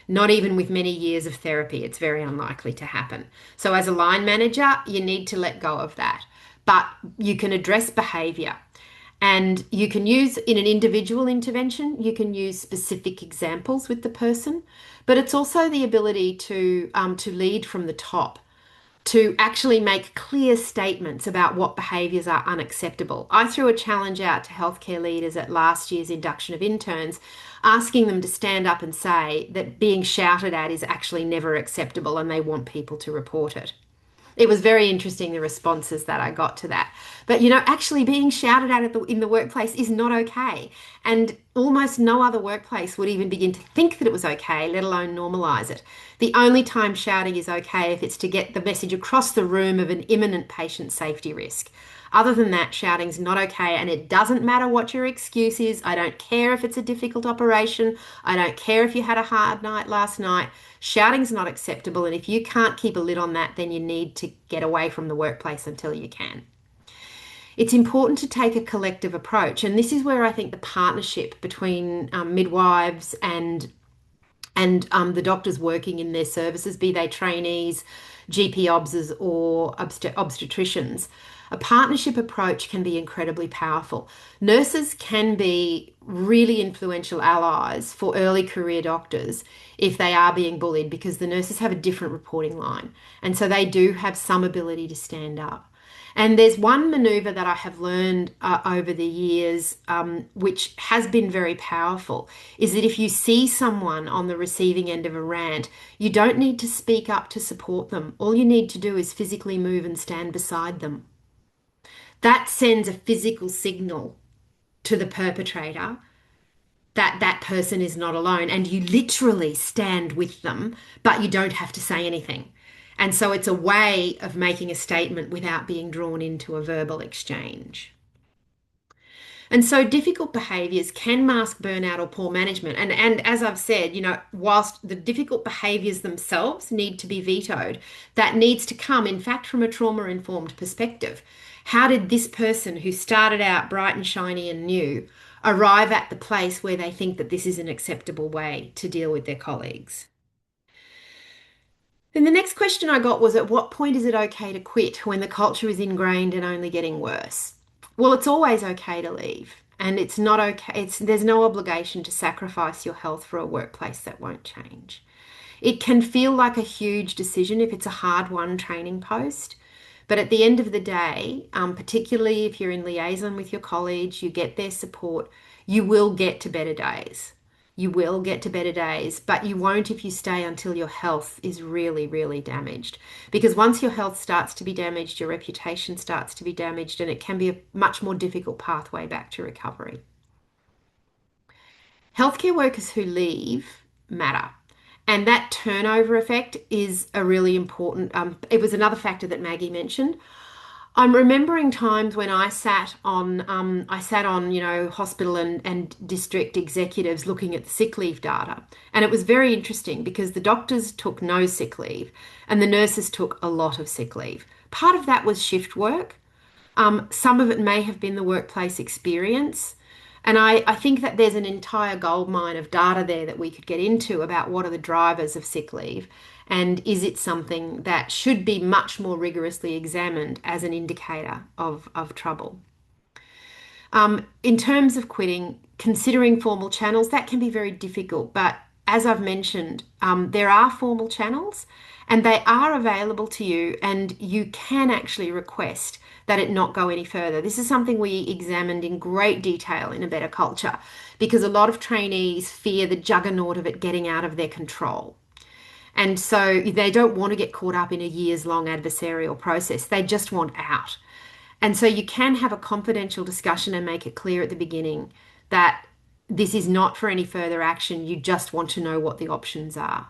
not even with many years of therapy. It's very unlikely to happen. So as a line manager, you need to let go of that. But you can address behaviour. And you can use, in an individual intervention, you can use specific examples with the person. But it's also the ability to lead from the top, to actually make clear statements about what behaviours are unacceptable. I threw a challenge out to healthcare leaders at last year's induction of interns, asking them to stand up and say that being shouted at is actually never acceptable and they want people to report it. It was very interesting, the responses that I got to that. But, actually being shouted at in the workplace is not okay. And almost no other workplace would even begin to think that it was okay, let alone normalise it. The only time shouting is okay if it's to get the message across the room of an imminent patient safety risk. Other than that, shouting's not okay, and it doesn't matter what your excuse is. I don't care if it's a difficult operation. I don't care if you had a hard night last night. Shouting's not acceptable, and if you can't keep a lid on that, then you need to get away from the workplace until you can. It's important to take a collective approach, and this is where I think the partnership between midwives and the doctors working in their services, be they trainees, GP obs or obstetricians, a partnership approach can be incredibly powerful. Nurses can be really influential allies for early career doctors if they are being bullied, because the nurses have a different reporting line. And so they do have some ability to stand up. And there's one maneuver that I have learned over the years, which has been very powerful, is that if you see someone on the receiving end of a rant, you don't need to speak up to support them. All you need to do is physically move and stand beside them. That sends a physical signal to the perpetrator that that person is not alone, and you literally stand with them, but you don't have to say anything. And so it's a way of making a statement without being drawn into a verbal exchange. And so difficult behaviours can mask burnout or poor management. And as I've said, whilst the difficult behaviours themselves need to be vetoed, that needs to come, in fact, from a trauma-informed perspective. How did this person who started out bright and shiny and new arrive at the place where they think that this is an acceptable way to deal with their colleagues? Then the next question I got was, at what point is it okay to quit when the culture is ingrained and only getting worse? Well, it's always okay to leave, and it's not okay. There's no obligation to sacrifice your health for a workplace that won't change. It can feel like a huge decision if it's a hard-won training post, but at the end of the day, particularly if you're in liaison with your colleagues, you get their support, you will get to better days. You will get to better days, but you won't if you stay until your health is really, really damaged. Because once your health starts to be damaged, your reputation starts to be damaged, and it can be a much more difficult pathway back to recovery. Healthcare workers who leave matter. And that turnover effect is a really important, it was another factor that Maggie mentioned. I'm remembering times when I sat on, hospital and district executives looking at the sick leave data. And it was very interesting because the doctors took no sick leave and the nurses took a lot of sick leave. Part of that was shift work. Some of it may have been the workplace experience. And I think that there's an entire goldmine of data there that we could get into about what are the drivers of sick leave, and is it something that should be much more rigorously examined as an indicator of trouble. In terms of quitting, considering formal channels, that can be very difficult, but as I've mentioned, there are formal channels and they are available to you, and you can actually request that it not go any further. This is something we examined in great detail in A Better Culture, because a lot of trainees fear the juggernaut of it getting out of their control. And so they don't want to get caught up in a years-long adversarial process. They just want out. And so you can have a confidential discussion and make it clear at the beginning that this is not for any further action. You just want to know what the options are.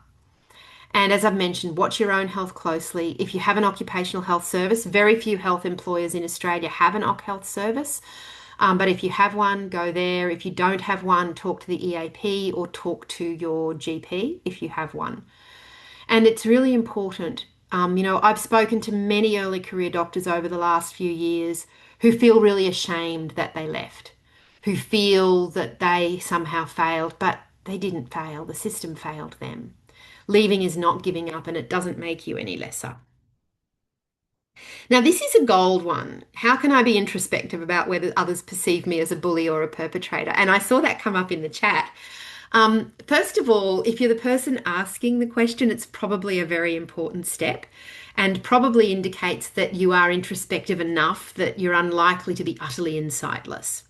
And as I've mentioned, watch your own health closely. If you have an occupational health service, very few health employers in Australia have an OC health service. But if you have one, go there. If you don't have one, talk to the EAP or talk to your GP if you have one. And it's really important. I've spoken to many early career doctors over the last few years who feel really ashamed that they left, who feel that they somehow failed, but they didn't fail. The system failed them. Leaving is not giving up, and it doesn't make you any lesser. Now, this is a gold one. How can I be introspective about whether others perceive me as a bully or a perpetrator? And I saw that come up in the chat. First of all, if you're the person asking the question, it's probably a very important step and probably indicates that you are introspective enough that you're unlikely to be utterly insightless.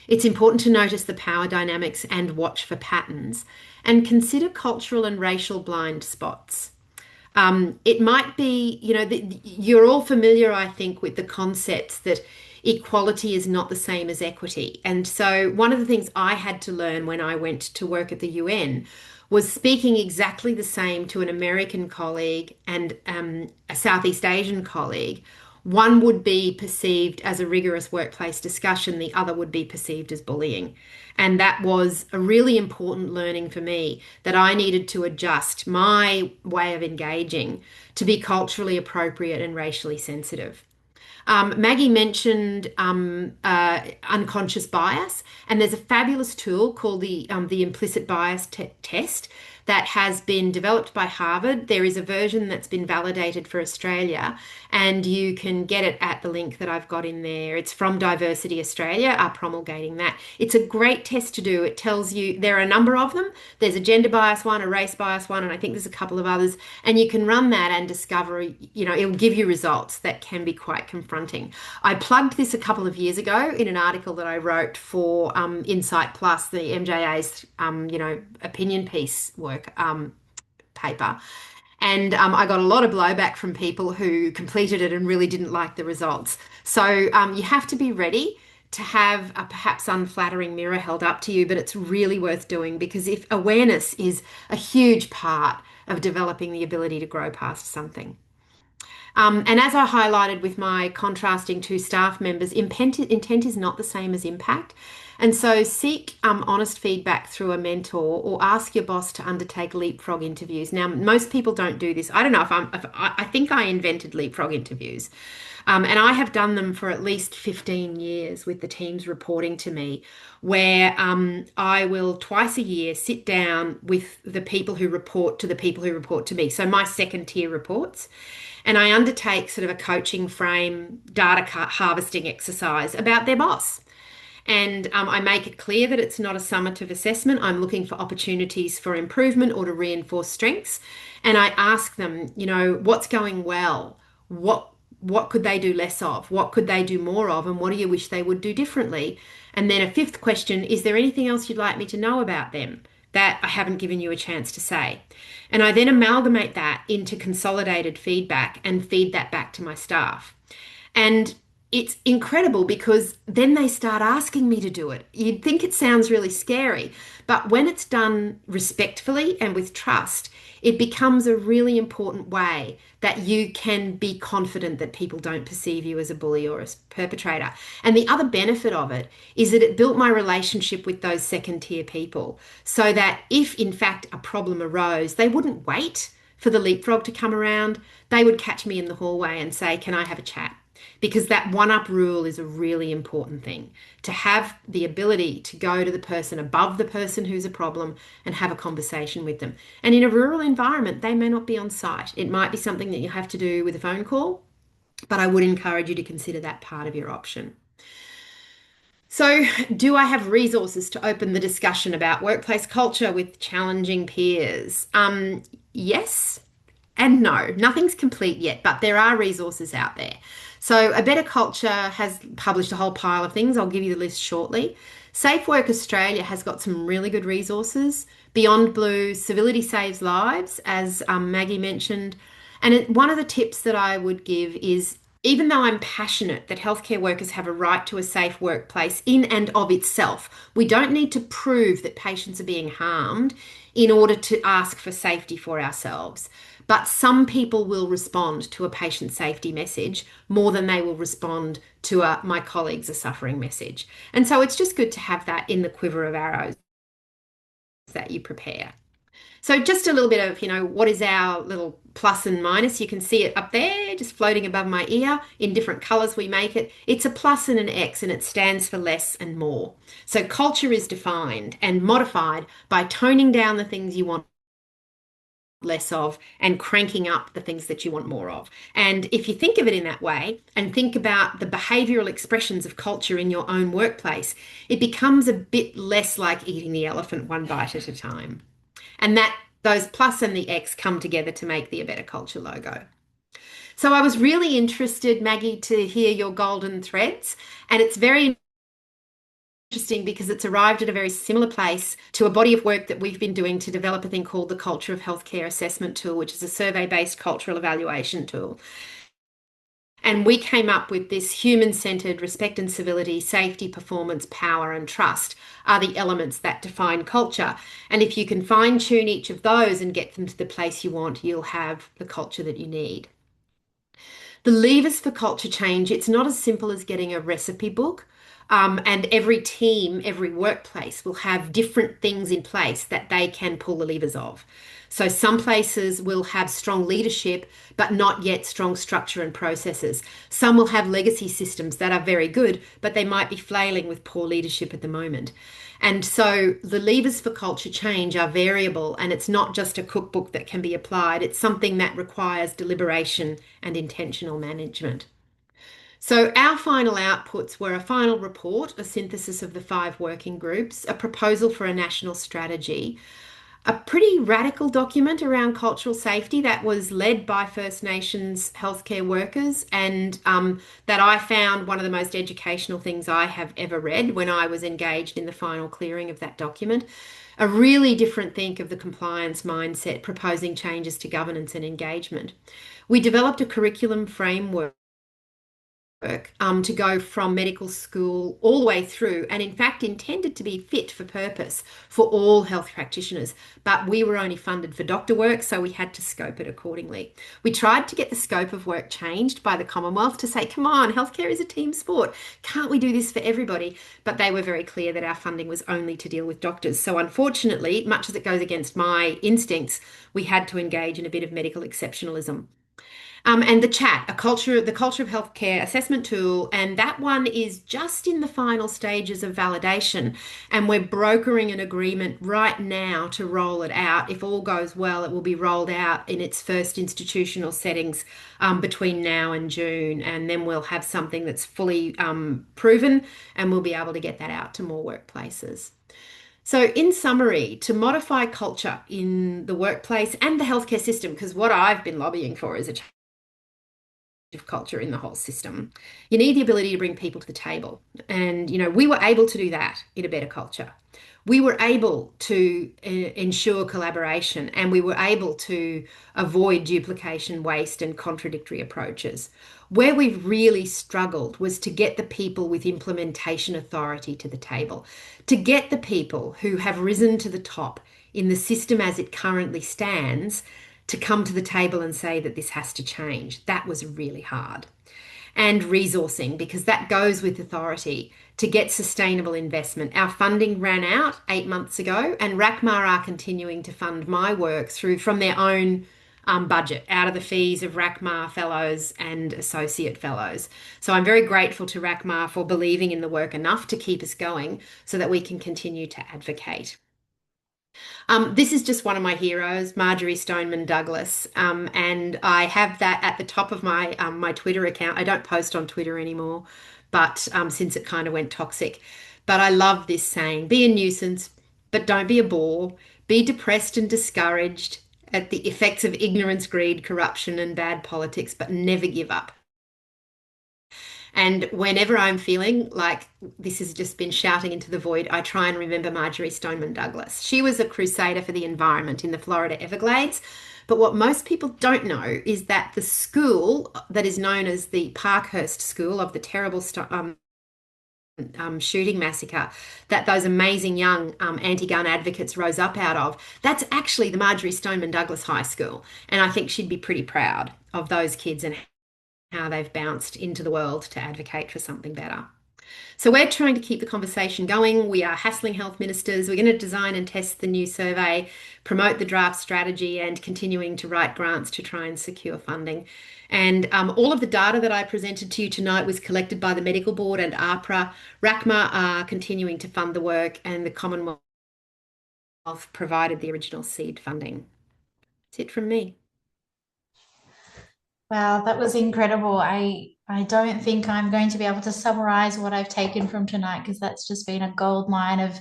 It's important to notice the power dynamics and watch for patterns, and consider cultural and racial blind spots. It might be, you're all familiar, I think, with the concepts that equality is not the same as equity. And so one of the things I had to learn when I went to work at the UN was speaking exactly the same to an American colleague and a Southeast Asian colleague. One would be perceived as a rigorous workplace discussion, the other would be perceived as bullying. And that was a really important learning for me, that I needed to adjust my way of engaging to be culturally appropriate and racially sensitive. Maggie mentioned unconscious bias, and there's a fabulous tool called the implicit bias test that has been developed by Harvard. There is a version that's been validated for Australia, and you can get it at the link that I've got in there. It's from Diversity Australia, are promulgating that. It's a great test to do. It tells you there are a number of them. There's a gender bias one, a race bias one, and I think there's a couple of others. And you can run that and discover, it'll give you results that can be quite confronting. I plugged this a couple of years ago in an article that I wrote for Insight Plus, the MJA's, opinion piece work paper. And I got a lot of blowback from people who completed it and really didn't like the results. So you have to be ready to have a perhaps unflattering mirror held up to you, but it's really worth doing, because if awareness is a huge part of developing the ability to grow past something. And as I highlighted with my contrasting two staff members, intent is not the same as impact. And so seek honest feedback through a mentor, or ask your boss to undertake leapfrog interviews. Now, most people don't do this. I don't know if I think I invented leapfrog interviews. And I have done them for at least 15 years with the teams reporting to me, where I will twice a year sit down with the people who report to the people who report to me. So my second tier reports. And I undertake sort of a coaching frame data harvesting exercise about their boss. And I make it clear that it's not a summative assessment. I'm looking for opportunities for improvement or to reinforce strengths. And I ask them, what's going well? What could they do less of? What could they do more of? And what do you wish they would do differently? And then a fifth question, is there anything else you'd like me to know about them that I haven't given you a chance to say? And I then amalgamate that into consolidated feedback and feed that back to my staff. And it's incredible, because then they start asking me to do it. You'd think it sounds really scary, but when it's done respectfully and with trust, it becomes a really important way that you can be confident that people don't perceive you as a bully or a perpetrator. And the other benefit of it is that it built my relationship with those second tier people, so that if in fact a problem arose, they wouldn't wait for the leapfrog to come around. They would catch me in the hallway and say, can I have a chat? Because that one-up rule is a really important thing, to have the ability to go to the person above the person who's a problem and have a conversation with them. And in a rural environment, they may not be on site. It might be something that you have to do with a phone call, but I would encourage you to consider that part of your option. So, do I have resources to open the discussion about workplace culture with challenging peers? Yes and no. Nothing's complete yet, but there are resources out there. So A Better Culture has published a whole pile of things. I'll give you the list shortly. Safe Work Australia has got some really good resources. Beyond Blue, Civility Saves Lives, as Maggie mentioned. And one of the tips that I would give is, even though I'm passionate that healthcare workers have a right to a safe workplace in and of itself, we don't need to prove that patients are being harmed in order to ask for safety for ourselves. But some people will respond to a patient safety message more than they will respond to a my colleagues are suffering message. And so it's just good to have that in the quiver of arrows that you prepare. So just a little bit of, what is our little plus and minus? You can see it up there, just floating above my ear. In different colors we make it. It's a plus and an X, and it stands for less and more. So culture is defined and modified by toning down the things you want less of and cranking up the things that you want more of. And if you think of it in that way and think about the behavioral expressions of culture in your own workplace, it becomes a bit less like eating the elephant one bite at a time. And that those plus and the X come together to make the A Better Culture logo. So I was really interested, Maggie, to hear your golden threads, and it's very interesting because it's arrived at a very similar place to a body of work that we've been doing to develop a thing called the Culture of Healthcare Assessment Tool, which is a survey-based cultural evaluation tool. And we came up with this human-centered respect and civility, safety, performance, power, and trust are the elements that define culture. And if you can fine-tune each of those and get them to the place you want, you'll have the culture that you need. The levers for culture change, it's not as simple as getting a recipe book. And every team, every workplace will have different things in place that they can pull the levers of. So some places will have strong leadership, but not yet strong structure and processes. Some will have legacy systems that are very good, but they might be flailing with poor leadership at the moment. And so the levers for culture change are variable, and it's not just a cookbook that can be applied. It's something that requires deliberation and intentional management. So our final outputs were a final report, a synthesis of the 5 working groups, a proposal for a national strategy, a pretty radical document around cultural safety that was led by First Nations healthcare workers, and that I found one of the most educational things I have ever read when I was engaged in the final clearing of that document. A really different think of the compliance mindset, proposing changes to governance and engagement. We developed a curriculum framework to go from medical school all the way through, and in fact intended to be fit for purpose for all health practitioners, but we were only funded for doctor work, so we had to scope it accordingly. We tried to get the scope of work changed by the Commonwealth to say, come on, healthcare is a team sport, can't we do this for everybody? But they were very clear that our funding was only to deal with doctors. So unfortunately, much as it goes against my instincts, we had to engage in a bit of medical exceptionalism. And the chat, the culture of healthcare assessment tool, and that one is just in the final stages of validation. And we're brokering an agreement right now to roll it out. If all goes well, it will be rolled out in its first institutional settings between now and June. And then we'll have something that's fully proven, and we'll be able to get that out to more workplaces. So, in summary, to modify culture in the workplace and the healthcare system, because what I've been lobbying for is a of culture in the whole system. You need the ability to bring people to the table. And, we were able to do that in a better culture. We were able to ensure collaboration, and we were able to avoid duplication, waste, and contradictory approaches. Where we've really struggled was to get the people with implementation authority to the table, to get the people who have risen to the top in the system as it currently stands to come to the table and say that this has to change. That was really hard. And resourcing, because that goes with authority, to get sustainable investment. Our funding ran out 8 months ago, and RACMA are continuing to fund my work from their own budget, out of the fees of RACMA fellows and associate fellows. So I'm very grateful to RACMA for believing in the work enough to keep us going so that we can continue to advocate. This is just one of my heroes, Marjorie Stoneman Douglas, and I have that at the top of my my Twitter account. I don't post on Twitter anymore, but since it kind of went toxic. But I love this saying: "Be a nuisance, but don't be a bore. Be depressed and discouraged at the effects of ignorance, greed, corruption, and bad politics, but never give up." And whenever I'm feeling like this has just been shouting into the void, I try and remember Marjorie Stoneman Douglas. She was a crusader for the environment in the Florida Everglades. But what most people don't know is that the school that is known as the Parkhurst School of the terrible shooting massacre that those amazing young anti-gun advocates rose up out of, that's actually the Marjorie Stoneman Douglas High School. And I think she'd be pretty proud of those kids and how they've bounced into the world to advocate for something better. So we're trying to keep the conversation going. We are hassling health ministers. We're going to design and test the new survey, promote the draft strategy, and continuing to write grants to try and secure funding. And all of the data that I presented to you tonight was collected by the Medical Board and AHPRA. RACMA are continuing to fund the work, and the Commonwealth provided the original seed funding. That's it from me. Wow, that was incredible. I don't think I'm going to be able to summarize what I've taken from tonight, because that's just been a gold mine of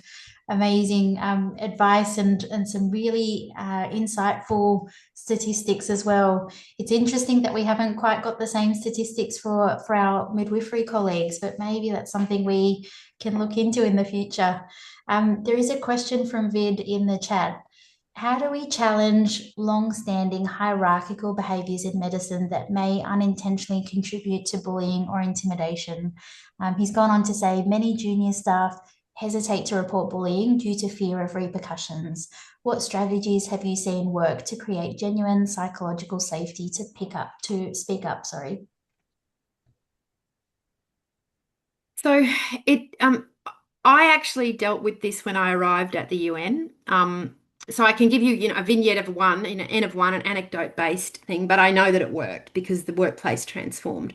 amazing advice and some really insightful statistics as well. It's interesting that we haven't quite got the same statistics for our midwifery colleagues, but maybe that's something we can look into in the future. There is a question from Vid in the chat. How do we challenge long-standing hierarchical behaviours in medicine that may unintentionally contribute to bullying or intimidation? He's gone on to say many junior staff hesitate to report bullying due to fear of repercussions. What strategies have you seen work to create genuine psychological safety to speak up? So it I actually dealt with this when I arrived at the UN. So I can give you, a vignette of one, N of one, an anecdote-based thing, but I know that it worked because the workplace transformed.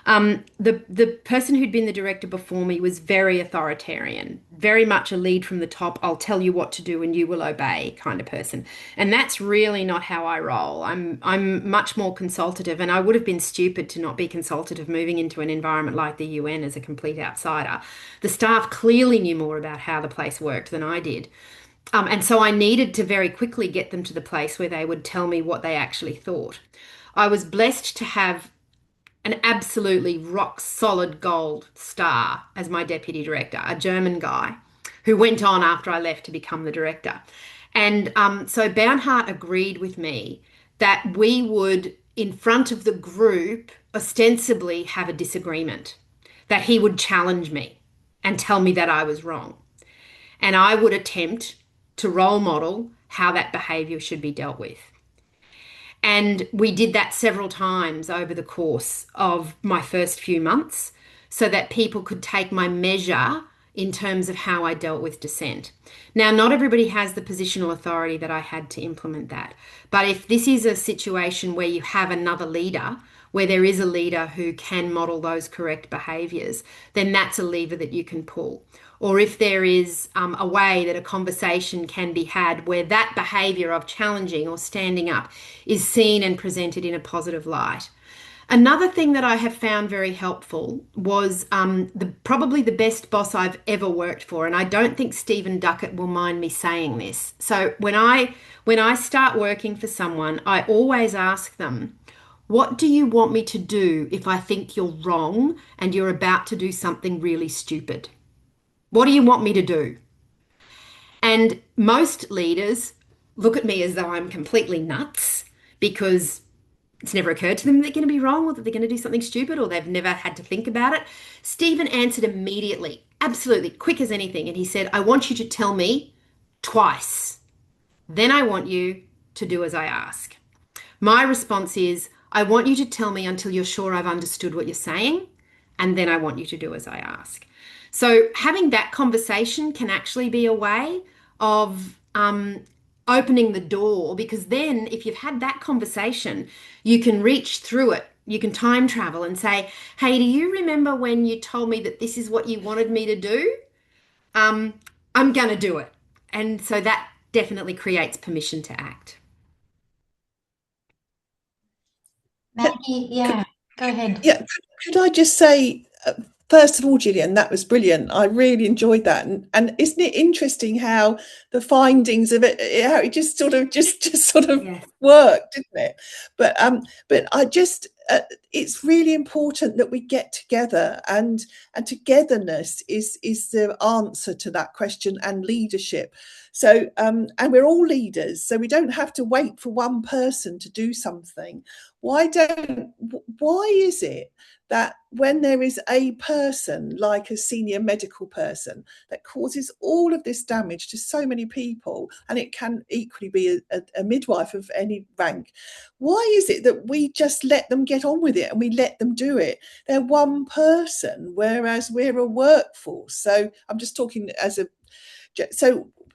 The person who'd been the director before me was very authoritarian, very much a lead from the top. I'll tell you what to do and you will obey kind of person. And that's really not how I roll. I'm much more consultative, and I would have been stupid to not be consultative moving into an environment like the UN as a complete outsider. The staff clearly knew more about how the place worked than I did. And so I needed to very quickly get them to the place where they would tell me what they actually thought. I was blessed to have an absolutely rock solid gold star as my deputy director, a German guy who went on after I left to become the director. And so Bernhard agreed with me that we would, in front of the group, ostensibly have a disagreement, that he would challenge me and tell me that I was wrong. And I would attempt to role model how that behavior should be dealt with. And we did that several times over the course of my first few months so that people could take my measure in terms of how I dealt with dissent. Now, not everybody has the positional authority that I had to implement that. But if this is a situation where you have another leader, where there is a leader who can model those correct behaviours, then that's a lever that you can pull. Or if there is a way that a conversation can be had where that behaviour of challenging or standing up is seen and presented in a positive light. Another thing that I have found very helpful was probably the best boss I've ever worked for, and I don't think Stephen Duckett will mind me saying this. So when I start working for someone, I always ask them, what do you want me to do if I think you're wrong and you're about to do something really stupid? What do you want me to do? And most leaders look at me as though I'm completely nuts because it's never occurred to them that they're going to be wrong or that they're going to do something stupid or they've never had to think about it. Stephen answered immediately, absolutely, quick as anything. And he said, I want you to tell me twice. Then I want you to do as I ask. My response is, I want you to tell me until you're sure I've understood what you're saying. And then I want you to do as I ask. So having that conversation can actually be a way of opening the door, because then if you've had that conversation, you can reach through it. You can time travel and say, hey, do you remember when you told me that this is what you wanted me to do? I'm going to do it. And so that definitely creates permission to act. Maggie, yeah, go ahead. Yeah, could I just say, first of all, Jillian, that was brilliant. I really enjoyed that, and isn't it interesting how the findings of it, how it just sort of Yes. worked, didn't it? But I just, it's really important that we get together, and togetherness is the answer to that question, and leadership. So and we're all leaders, so we don't have to wait for one person to do something. Why is it that when there is a person like a senior medical person that causes all of this damage to so many people, and it can equally be a midwife of any rank, why is it that we just let them get on with it and we let them do it? They're one person, whereas we're a workforce. So I'm just talking as a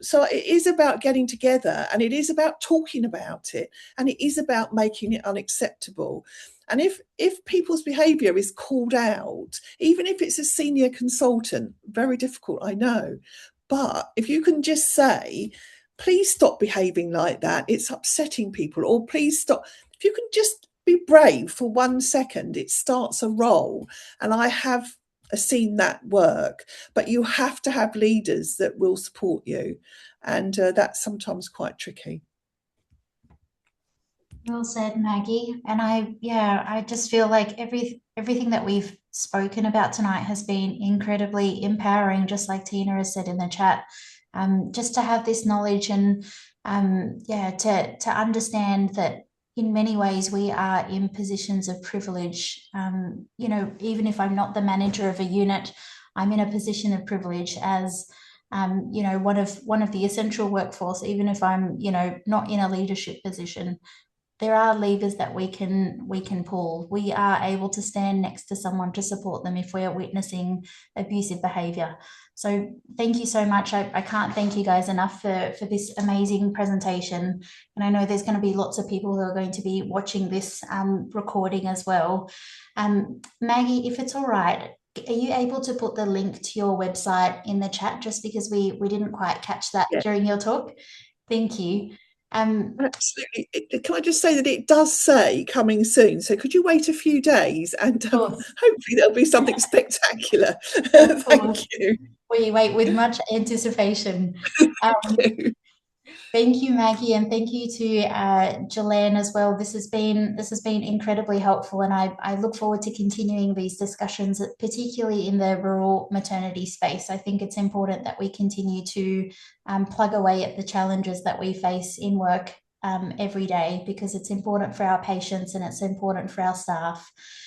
so it is about getting together, and it is about talking about it, and it is about making it unacceptable. And if people's behaviour is called out, even if it's a senior consultant, very difficult, I know, but if you can just say, please stop behaving like that, it's upsetting people, or please stop, if you can just be brave for 1 second, it starts a roll. And I have seen that work, but you have to have leaders that will support you, and that's sometimes quite tricky. Well said, Maggie. And I just feel like everything that we've spoken about tonight has been incredibly empowering, just like Tina has said in the chat. Just to have this knowledge and to understand that in many ways we are in positions of privilege. Even if I'm not the manager of a unit, I'm in a position of privilege as one of the essential workforce, even if I'm not in a leadership position. there are levers that we can pull. We are able to stand next to someone to support them if we are witnessing abusive behaviour. So thank you so much. I can't thank you guys enough for this amazing presentation. And I know there's going to be lots of people who are going to be watching this recording as well. Maggie, if it's all right, are you able to put the link to your website in the chat, just because we didn't quite catch that during your talk? Thank you. Absolutely. Can I just say that it does say coming soon? So could you wait a few days and hopefully there'll be something spectacular. Thank you. We wait with much anticipation. Thank you. Thank you, Maggie, and thank you to Jillann as well. This has been incredibly helpful, and I look forward to continuing these discussions, particularly in the rural maternity space. I think it's important that we continue to plug away at the challenges that we face in work every day, because it's important for our patients and it's important for our staff.